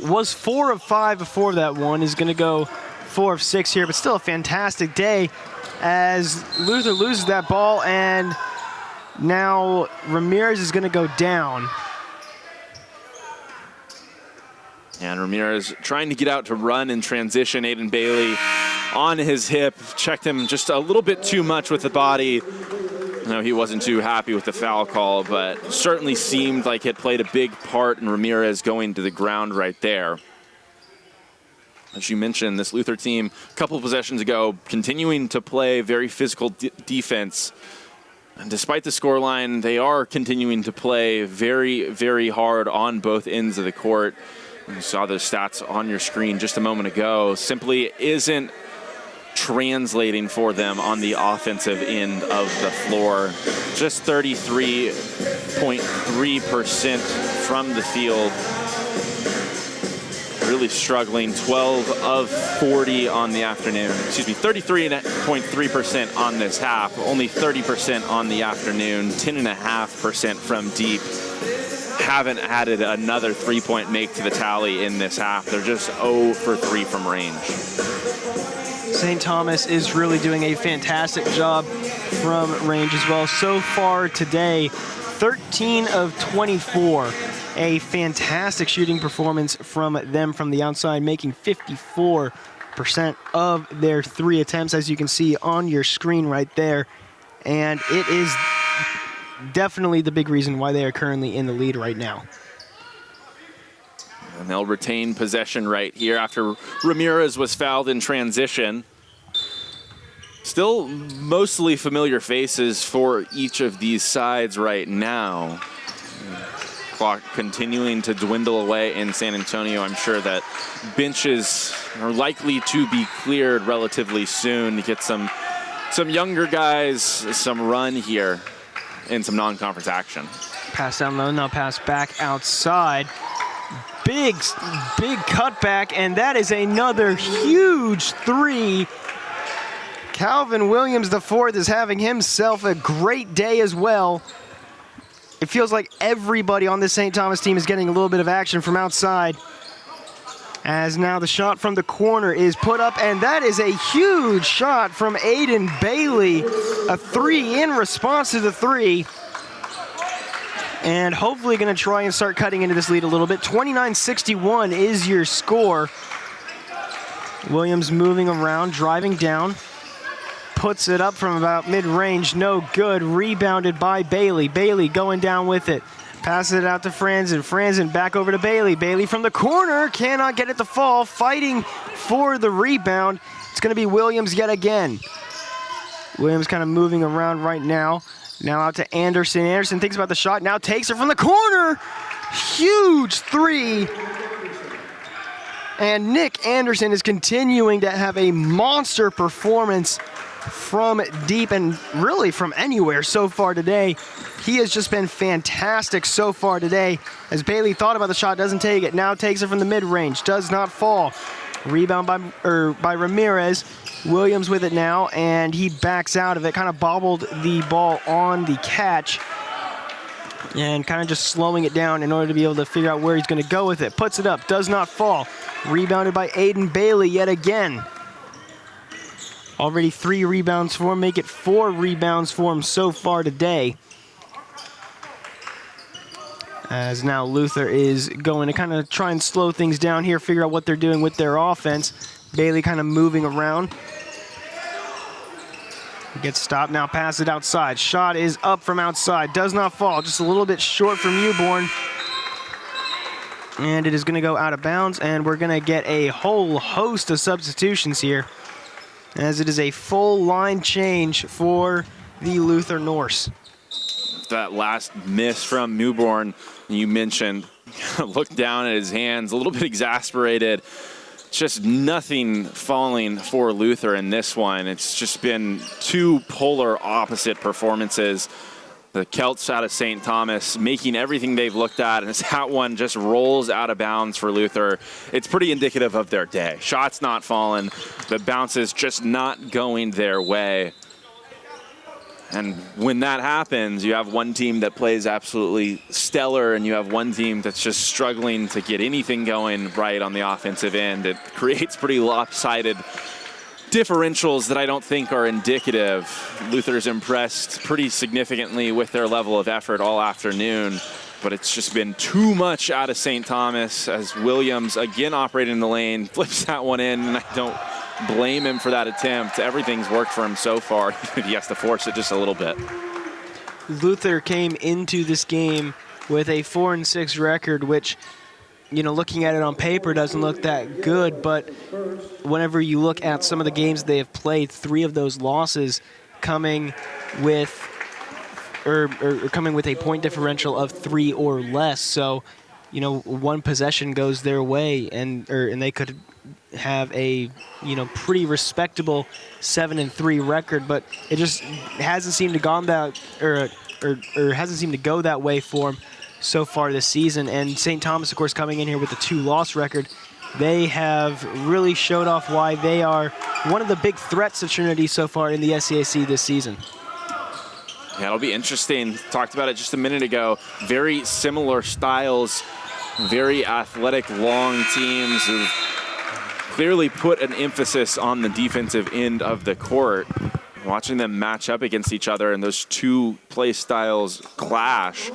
Was 4 of 5 before that one. Is going to go 4 of 6 here, but still a fantastic day as Luther loses that ball, and now Ramirez is going to go down. And Ramirez trying to get out to run and transition. Aiden Bailey on his hip, checked him just a little bit too much with the body. No, he wasn't too happy with the foul call, but certainly seemed like it played a big part in Ramirez going to the ground right there. As you mentioned, this Luther team, a couple of possessions ago, continuing to play very physical defense. And despite the scoreline, they are continuing to play very, very hard on both ends of the court. You saw those stats on your screen just a moment ago. Simply isn't translating for them on the offensive end of the floor. Just 33.3% from the field. Really struggling. 12 of 40 on the afternoon. Excuse me, 33.3% on this half. Only 30% on the afternoon. 10.5% from deep. Haven't added another three-point make to the tally in this half. They're just 0 for 3 from range. St. Thomas is really doing a fantastic job from range as well. So far today, 13 of 24. A fantastic shooting performance from them from the outside, making 54% of their 3 attempts, as you can see on your screen right there. And it is definitely the big reason why they are currently in the lead right now. And they'll retain possession right here after Ramirez was fouled in transition. Still mostly familiar faces for each of these sides right now. Clock continuing to dwindle away in San Antonio. I'm sure that benches are likely to be cleared relatively soon to get some younger guys some run here in some non-conference action. Pass down low, now pass back outside. Big cutback, and that is another huge three. Calvin Williams IV is having himself a great day as well. It feels like everybody on this St. Thomas team is getting a little bit of action from outside. As now the shot from the corner is put up, and that is a huge shot from Aiden Bailey. A three in response to the three. And hopefully going to try and start cutting into this lead a little bit. 29-61 is your score. Williams moving around, driving down. Puts it up from about mid-range, no good. Rebounded by Bailey. Bailey going down with it. Passes it out to Franzen. Franzen back over to Bailey. Bailey from the corner, cannot get it to fall. Fighting for the rebound. It's going to be Williams yet again. Williams kind of moving around right now. Now out to Anderson. Anderson thinks about the shot, now takes it from the corner. Huge three. And Nick Anderson is continuing to have a monster performance from deep and really from anywhere so far today. He has just been fantastic so far today. As Bailey thought about the shot, doesn't take it. Now takes it from the mid-range, does not fall. Rebound by Ramirez. Williams with it now, and he backs out of it. Kind of bobbled the ball on the catch and kind of just slowing it down in order to be able to figure out where he's going to go with it. Puts it up, does not fall. Rebounded by Aiden Bailey yet again. Already 3 rebounds for him, make it 4 rebounds for him so far today. As now Luther is going to kind of try and slow things down here, figure out what they're doing with their offense. Bailey kind of moving around. Gets stopped, now pass it outside. Shot is up from outside, does not fall, just a little bit short from Mewborn. And it is going to go out of bounds, and we're going to get a whole host of substitutions here, as it is a full line change for the Luther Norse. That last miss from Mewborn, you mentioned, looked down at his hands, a little bit exasperated. Just nothing falling for Luther in this one. It's just been 2 polar opposite performances. The Celts out of St. Thomas making everything they've looked at, and that one just rolls out of bounds for Luther. It's pretty indicative of their day. Shots not falling, the bounces just not going their way. And when that happens, you have one team that plays absolutely stellar, and you have one team that's just struggling to get anything going right on the offensive end. It creates pretty lopsided differentials that I don't think are indicative. Luther's impressed pretty significantly with their level of effort all afternoon, but it's just been too much out of St. Thomas as Williams, again operating in the lane, flips that one in, and I don't blame him for that attempt. Everything's worked for him so far. He has to force it just a little bit. Luther came into this game with a 4-6 record, which, you know, looking at it on paper doesn't look that good, but whenever you look at some of the games they have played, 3 of those losses coming with coming with a point differential of 3 or less. So, you know, one possession goes their way, and they could have a, you know, pretty respectable 7-3 record, but it just hasn't seemed to gone that or hasn't seemed to go that way for them so far this season. And St. Thomas, of course, coming in here with a 2-loss record, they have really showed off why they are one of the big threats to Trinity so far in the SCAC this season. Yeah, it'll be interesting. Talked about it just a minute ago. Very similar styles, very athletic, long teams who clearly put an emphasis on the defensive end of the court. Watching them match up against each other and those 2 play styles clash.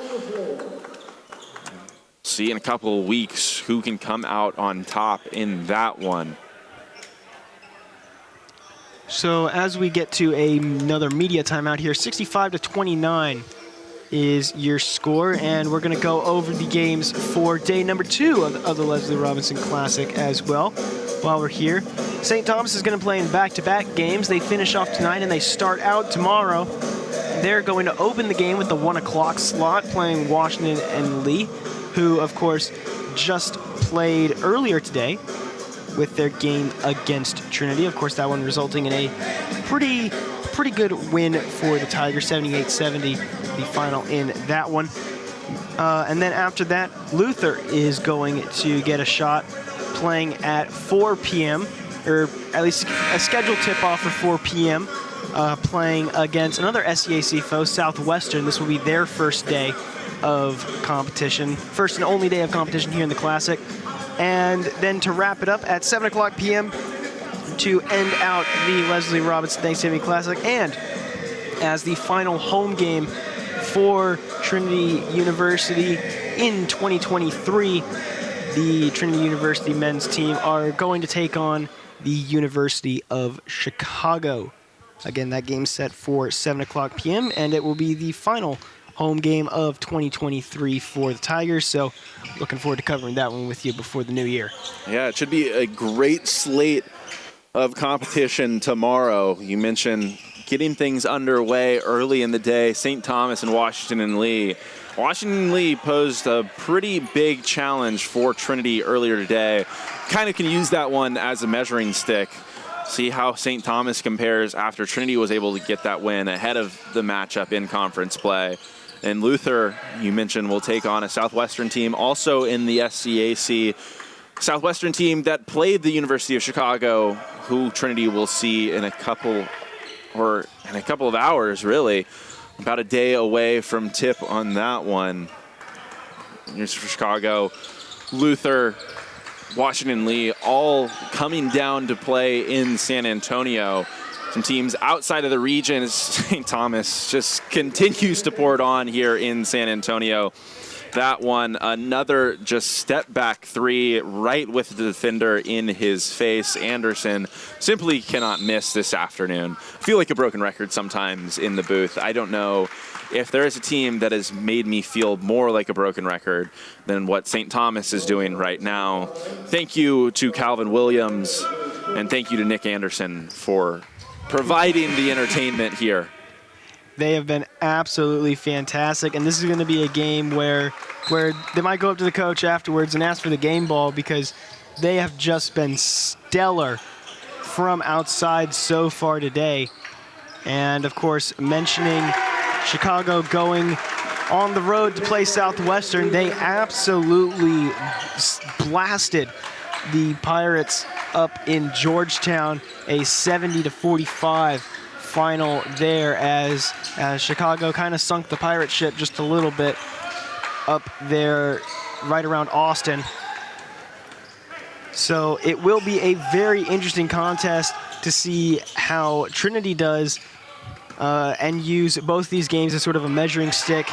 See in a couple of weeks who can come out on top in that one. So as we get to another media timeout here, 65-29 is your score, and we're going to go over the games for day number 2 of the Leslie Robinson Classic as well. while we're here. St. Thomas is going to play in back-to-back games. They finish off tonight and they start out tomorrow. They're going to open the game with the 1 o'clock slot, playing Washington and Lee, who, of course, just played earlier today with their game against Trinity. Of course, that one resulting in a pretty good win for the Tigers, 78-70, the final in that one. And then after that, Luther is going to get a shot playing at 4 p.m., or at least a scheduled tip-off for 4 p.m., playing against another SEAC foe, Southwestern. This will be their first day of competition, first and only day of competition here in the Classic. And then to wrap it up at 7 o'clock p.m. to end out the Leslie Robinson Thanksgiving Classic, and as the final home game for Trinity University in 2023, the Trinity University men's team are going to take on the University of Chicago. Again, that game's set for 7 o'clock p.m., and it will be the final home game of 2023 for the Tigers. So looking forward to covering that one with you before the new year. Yeah, it should be a great slate of competition tomorrow. You mentioned getting things underway early in the day. St. Thomas and Washington and Lee. Washington and Lee posed a pretty big challenge for Trinity earlier today. Kind of can use that one as a measuring stick. See how St. Thomas compares after Trinity was able to get that win ahead of the matchup in conference play. And Luther, you mentioned, will take on a Southwestern team also in the SCAC. Southwestern team that played the University of Chicago, who Trinity will see in a couple of hours, really. About a day away from tip on that one. University of Chicago, Luther, Washington Lee, all coming down to play in San Antonio. Some teams outside of the region, as St. Thomas just continues to pour it on here in San Antonio. That one, another just step back three right with the defender in his face. Anderson simply cannot miss this afternoon. I feel like a broken record sometimes in the booth. I don't know if there is a team that has made me feel more like a broken record than what St. Thomas is doing right now. Thank you to Calvin Williams, and thank you to Nick Anderson for providing the entertainment here. They have been absolutely fantastic, and this is going to be a game where they might go up to the coach afterwards and ask for the game ball, because they have just been stellar from outside so far today. And, of course, mentioning Chicago going on the road to play Southwestern, they absolutely blasted the Pirates up in Georgetown, a 70-45 final there, as Chicago kind of sunk the Pirate ship just a little bit up there right around Austin. So it will be a very interesting contest to see how Trinity does and use both these games as sort of a measuring stick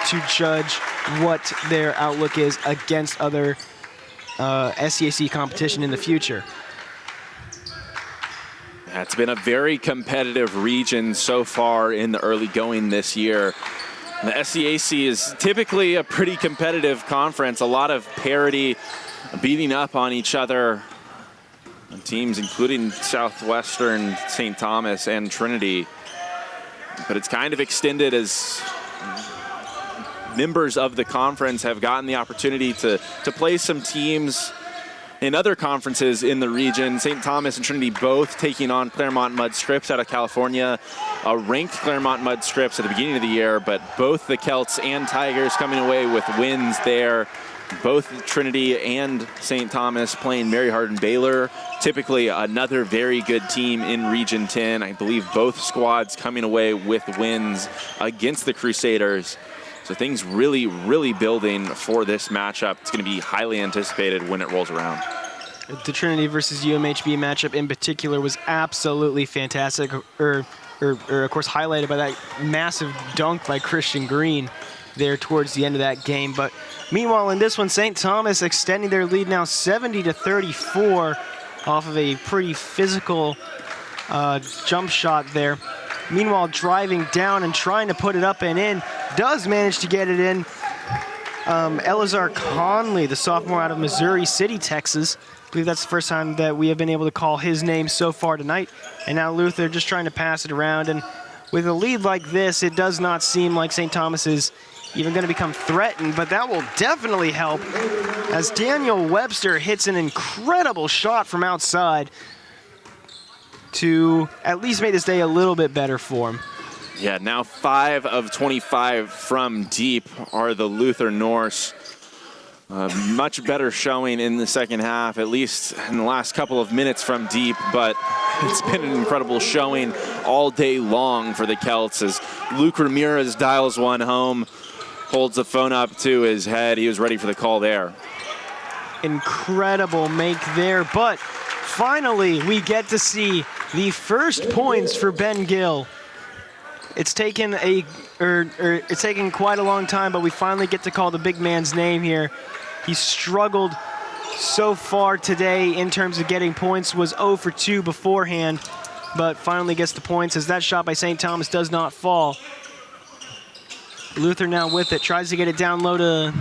to judge what their outlook is against other SCAC competition in the future. It's been a very competitive region so far in the early going this year. The SCAC is typically a pretty competitive conference, a lot of parity, beating up on each other. Teams including Southwestern, St. Thomas, and Trinity. But it's kind of extended as members of the conference have gotten the opportunity to play some teams in other conferences in the region. St. Thomas and Trinity both taking on Claremont Mud Strips out of California. Ranked Claremont Mud Strips at the beginning of the year, but both the Celts and Tigers coming away with wins there. Both Trinity and St. Thomas playing Mary Hardin Baylor. Typically another very good team in Region 10. I believe both squads coming away with wins against the Crusaders. So things really, really building for this matchup. It's going to be highly anticipated when it rolls around. The Trinity versus UMHB matchup in particular was absolutely fantastic, or of course highlighted by that massive dunk by Christian Green there towards the end of that game. But meanwhile, in this one, St. Thomas extending their lead now 70-34 off of a pretty physical jump shot there. Meanwhile, driving down and trying to put it up and in, does manage to get it in. Elazar Conley, the sophomore out of Missouri City, Texas. I believe that's the first time that we have been able to call his name so far tonight. And now Luther just trying to pass it around. And with a lead like this, it does not seem like St. Thomas is even going to become threatened, but that will definitely help as Daniel Webster hits an incredible shot from outside to at least make this day a little bit better for him. Yeah, now 5 of 25 from deep are the Luther Norse. Much better showing in the second half, at least in the last couple of minutes from deep, but it's been an incredible showing all day long for the Celts as Luke Ramirez dials one home, holds the phone up to his head. He was ready for the call there. Incredible make there, but finally we get to see the first points for Ben Gill. It's taken it's taken quite a long time, but we finally get to call the big man's name here. He struggled so far today in terms of getting points, was 0 for 2 beforehand, but finally gets the points as that shot by St. Thomas does not fall. Luther now with it, tries to get it down low to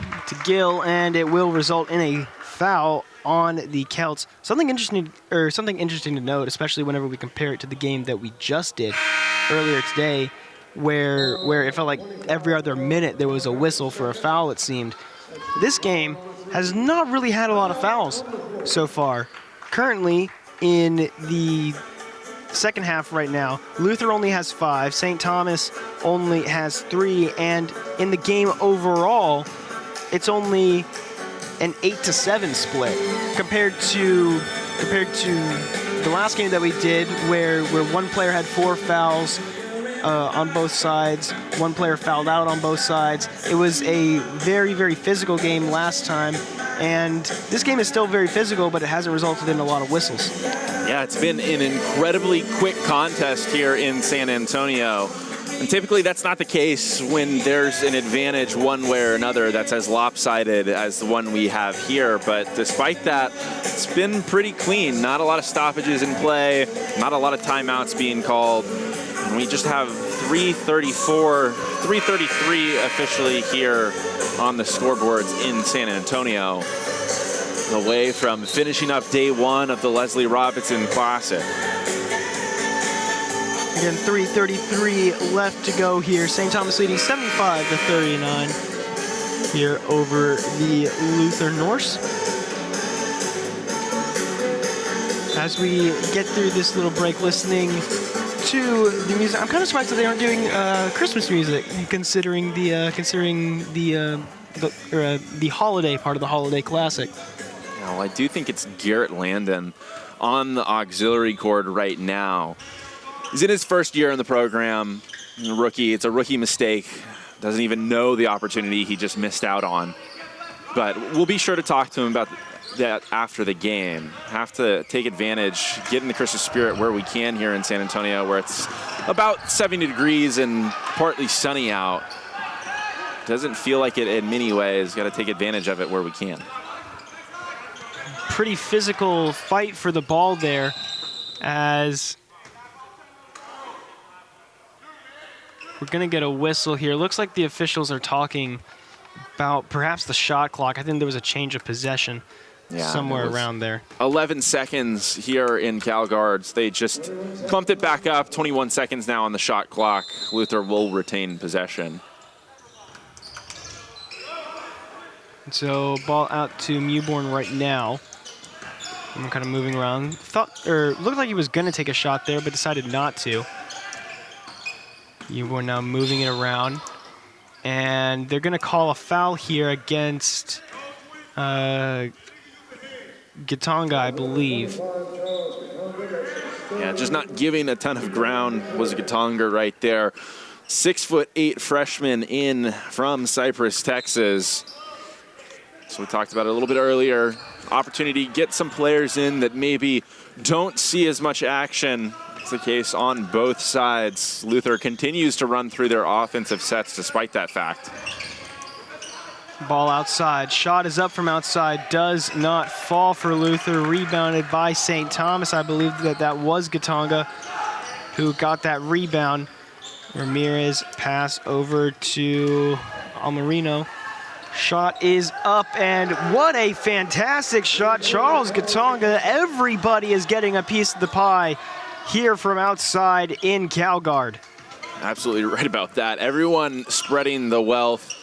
Gill, and it will result in a foul on the Celts. Something interesting to note, especially whenever we compare it to the game that we just did earlier today, where it felt like every other minute there was a whistle for a foul, it seemed. This game has not really had a lot of fouls so far. Currently, in the second half right now, Luther only has 5, St. Thomas only has 3, and in the game overall, it's only an 8-7 split compared to the last game that we did where one player had 4 fouls on both sides, one player fouled out on both sides. It was a very, very physical game last time, and this game is still very physical, but it hasn't resulted in a lot of whistles. Yeah, it's been an incredibly quick contest here in San Antonio. And typically that's not the case when there's an advantage one way or another that's as lopsided as the one we have here. But despite that, it's been pretty clean. Not a lot of stoppages in play, not a lot of timeouts being called. And we just have 3:33 officially here on the scoreboards in San Antonio, away from finishing up day 1 of the Leslie Robinson Classic. Again, 3:33 left to go here. St. Thomas leading 75-39 here over the Luther Norse. As we get through this little break listening to the music, I'm kind of surprised that they aren't doing Christmas music, considering the holiday part of the Holiday Classic. Well, I do think it's Garrett Landon on the auxiliary cord right now. He's in his first year in the program, rookie. It's a rookie mistake. Doesn't even know the opportunity he just missed out on. But we'll be sure to talk to him about that after the game. Have to take advantage, get in the Christmas spirit where we can here in San Antonio, where it's about 70 degrees and partly sunny out. Doesn't feel like it in many ways. Got to take advantage of it where we can. Pretty physical fight for the ball there, as we're going to get a whistle here. Looks like the officials are talking about perhaps the shot clock. I think there was a change of possession somewhere around there. 11 seconds here in Cal Guards. They just bumped it back up. 21 seconds now on the shot clock. Luther will retain possession. So ball out to Mewborn right now. I'm kind of moving around. Looked like he was going to take a shot there, but decided not to. Mewborn now moving it around. And they're going to call a foul here against Gitonga, I believe. Yeah, just not giving a ton of ground was Gitonga right there. 6'8" freshman in from Cypress, Texas. So we talked about it a little bit earlier. Opportunity to get some players in that maybe don't see as much action. It's the case on both sides. Luther continues to run through their offensive sets despite that fact. Ball outside. Shot is up from outside. Does not fall for Luther. Rebounded by St. Thomas. I believe that was Gitonga who got that rebound. Ramirez pass over to Almarino. Shot is up, and what a fantastic shot. Charles Gatonga, everybody is getting a piece of the pie here from outside in Calgard. Absolutely right about that. Everyone spreading the wealth.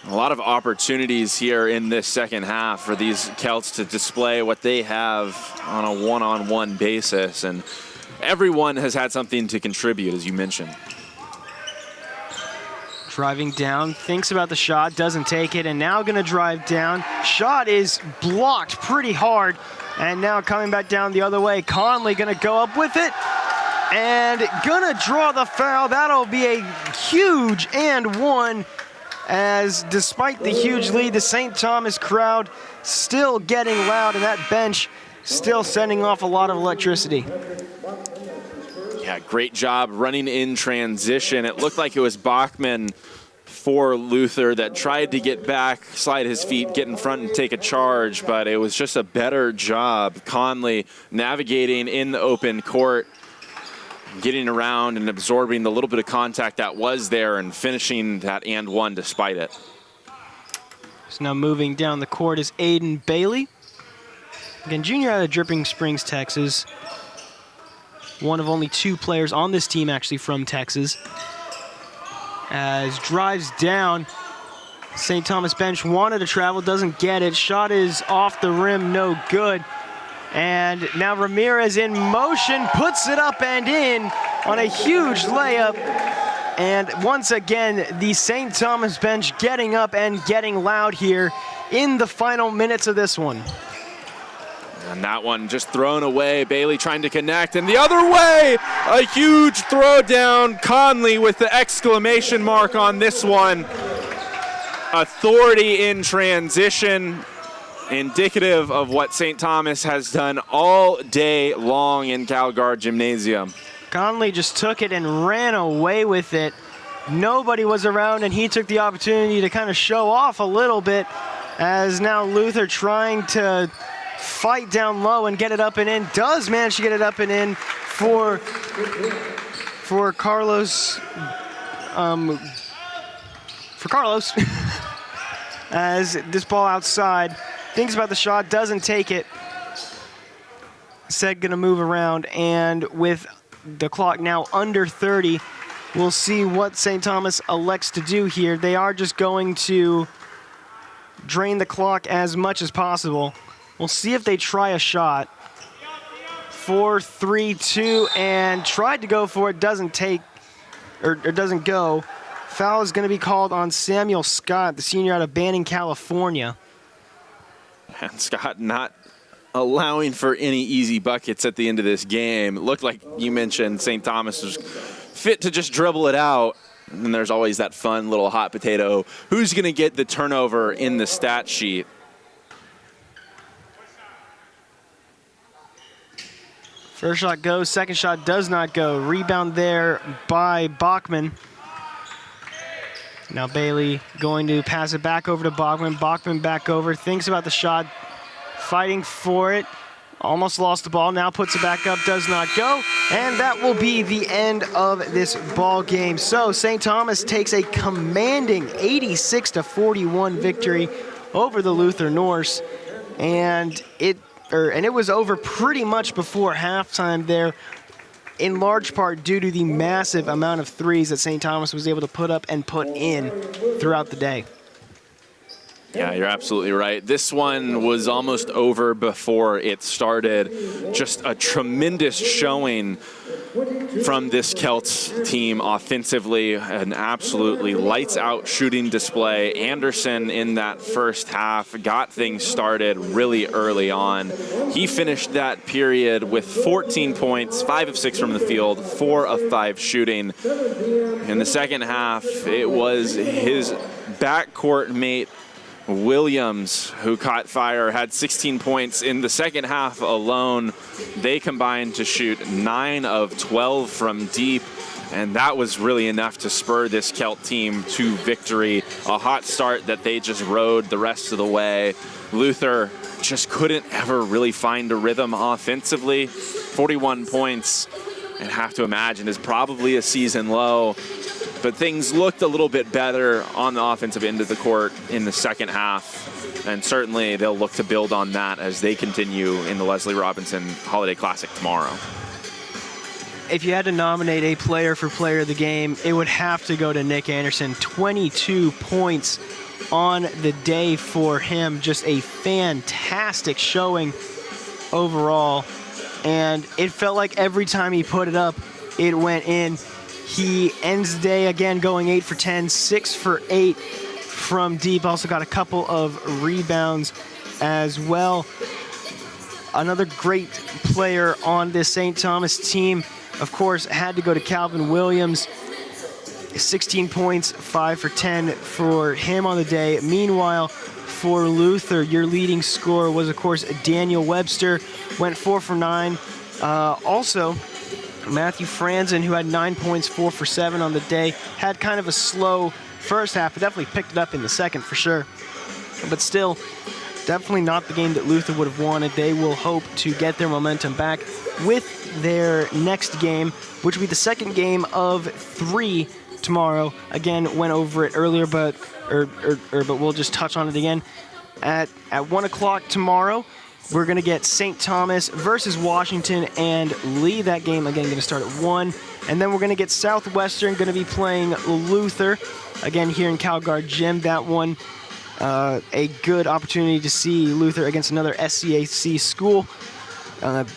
A lot of opportunities here in this second half for these Celts to display what they have on a one-on-one basis, and everyone has had something to contribute, as you mentioned. Driving down, thinks about the shot, doesn't take it, and now gonna drive down. Shot is blocked pretty hard, and now coming back down the other way. Conley gonna go up with it, and gonna draw the foul. That'll be a huge and one, as despite the huge lead, the St. Thomas crowd still getting loud, and that bench still sending off a lot of electricity. Yeah, great job running in transition. It looked like it was Bachman for Luther that tried to get back, slide his feet, get in front and take a charge, but it was just a better job. Conley navigating in the open court, getting around and absorbing the little bit of contact that was there and finishing that and one despite it. So now moving down the court is Aiden Bailey. Again, junior out of Dripping Springs, Texas. One of only 2 players on this team actually from Texas. As drives down, St. Thomas bench wanted to travel, doesn't get it. Shot is off the rim, no good. And now Ramirez in motion, puts it up and in on a huge layup. And once again, the St. Thomas bench getting up and getting loud here in the final minutes of this one. And that one just thrown away. Bailey trying to connect, and the other way, a huge throwdown. Conley with the exclamation mark on this one. Authority in transition, indicative of what St. Thomas has done all day long in Calgard Gymnasium. Conley just took it and ran away with it. Nobody was around, and he took the opportunity to kind of show off a little bit, as now Luther trying to fight down low and get it up and in. Does manage to get it up and in for Carlos. As this ball outside, thinks about the shot, doesn't take it. Said gonna move around, and with the clock now under 30, we'll see what St. Thomas elects to do here. They are just going to drain the clock as much as possible. We'll see if they try a shot. 4-3-2, and tried to go for it, doesn't take, or doesn't go. Foul is going to be called on Samuel Scott, the senior out of Banning, California. And Scott not allowing for any easy buckets at the end of this game. It looked like you mentioned St. Thomas was fit to just dribble it out. And then there's always that fun little hot potato. Who's going to get the turnover in the stat sheet? First shot goes, second shot does not go. Rebound there by Bachman. Now Bailey going to pass it back over to Bachman. Bachman back over, thinks about the shot, fighting for it. Almost lost the ball, now puts it back up, does not go. And that will be the end of this ball game. So St. Thomas takes a commanding 86-41 victory over the Luther Norse. And it was over pretty much before halftime there, in large part due to the massive amount of threes that St. Thomas was able to put up and put in throughout the day. Yeah, you're absolutely right. This one was almost over before it started. Just a tremendous showing from this Celts team offensively. An absolutely lights-out shooting display. Anderson in that first half got things started really early on. He finished that period with 14 points, 5 of 6 from the field, 4 of 5 shooting. In the second half, it was his backcourt mate Williams, who caught fire, had 16 points in the second half alone. They combined to shoot 9 of 12 from deep, and that was really enough to spur this Celt team to victory. A hot start that they just rode the rest of the way. Luther just couldn't ever really find a rhythm offensively. 41 points, and have to imagine, is probably a season low. But things looked a little bit better on the offensive end of the court in the second half, and certainly they'll look to build on that as they continue in the Leslie Robinson Holiday Classic tomorrow. If you had to nominate a player for player of the game, it would have to go to Nick Anderson. 22 points on the day for him. Just a fantastic showing overall. And it felt like every time he put it up, it went in. He ends the day again going 8 for 10, 6 for 8 from deep. Also got a couple of rebounds as well. Another great player on this St. Thomas team, of course, had to go to Calvin Williams. 16 points, 5 for 10 for him on the day. Meanwhile, for Luther, your leading scorer was, of course, Daniel Webster. Went 4 for 9. Also, Matthew Franzen, who had 9 points, 4 for 7 on the day. Had kind of a slow first half, but definitely picked it up in the second for sure. But still, definitely not the game that Luther would have wanted. They will hope to get their momentum back with their next game, which will be the second game of 3 tomorrow. Again, went over it earlier, but we'll just touch on it again. At 1 o'clock tomorrow, we're going to get St. Thomas versus Washington and Lee. That game, again, going to start at 1. And then we're going to get Southwestern going to be playing Luther, again, here in CalGuard Gym. That one, a good opportunity to see Luther against another SCAC school. And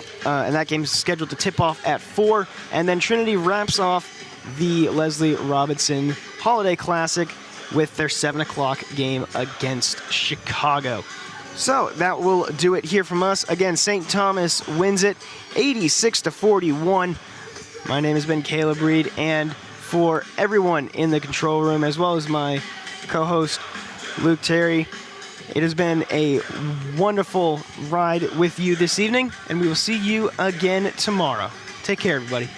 that game is scheduled to tip off at 4. And then Trinity wraps off the Leslie Robinson Holiday Classic with their 7 o'clock game against Chicago. So that will do it here from us. Again, St. Thomas wins it 86-41. My name has been Caleb Reed, and for everyone in the control room, as well as my co-host Luke Terry, it has been a wonderful ride with you this evening, and we will see you again tomorrow. Take care, everybody.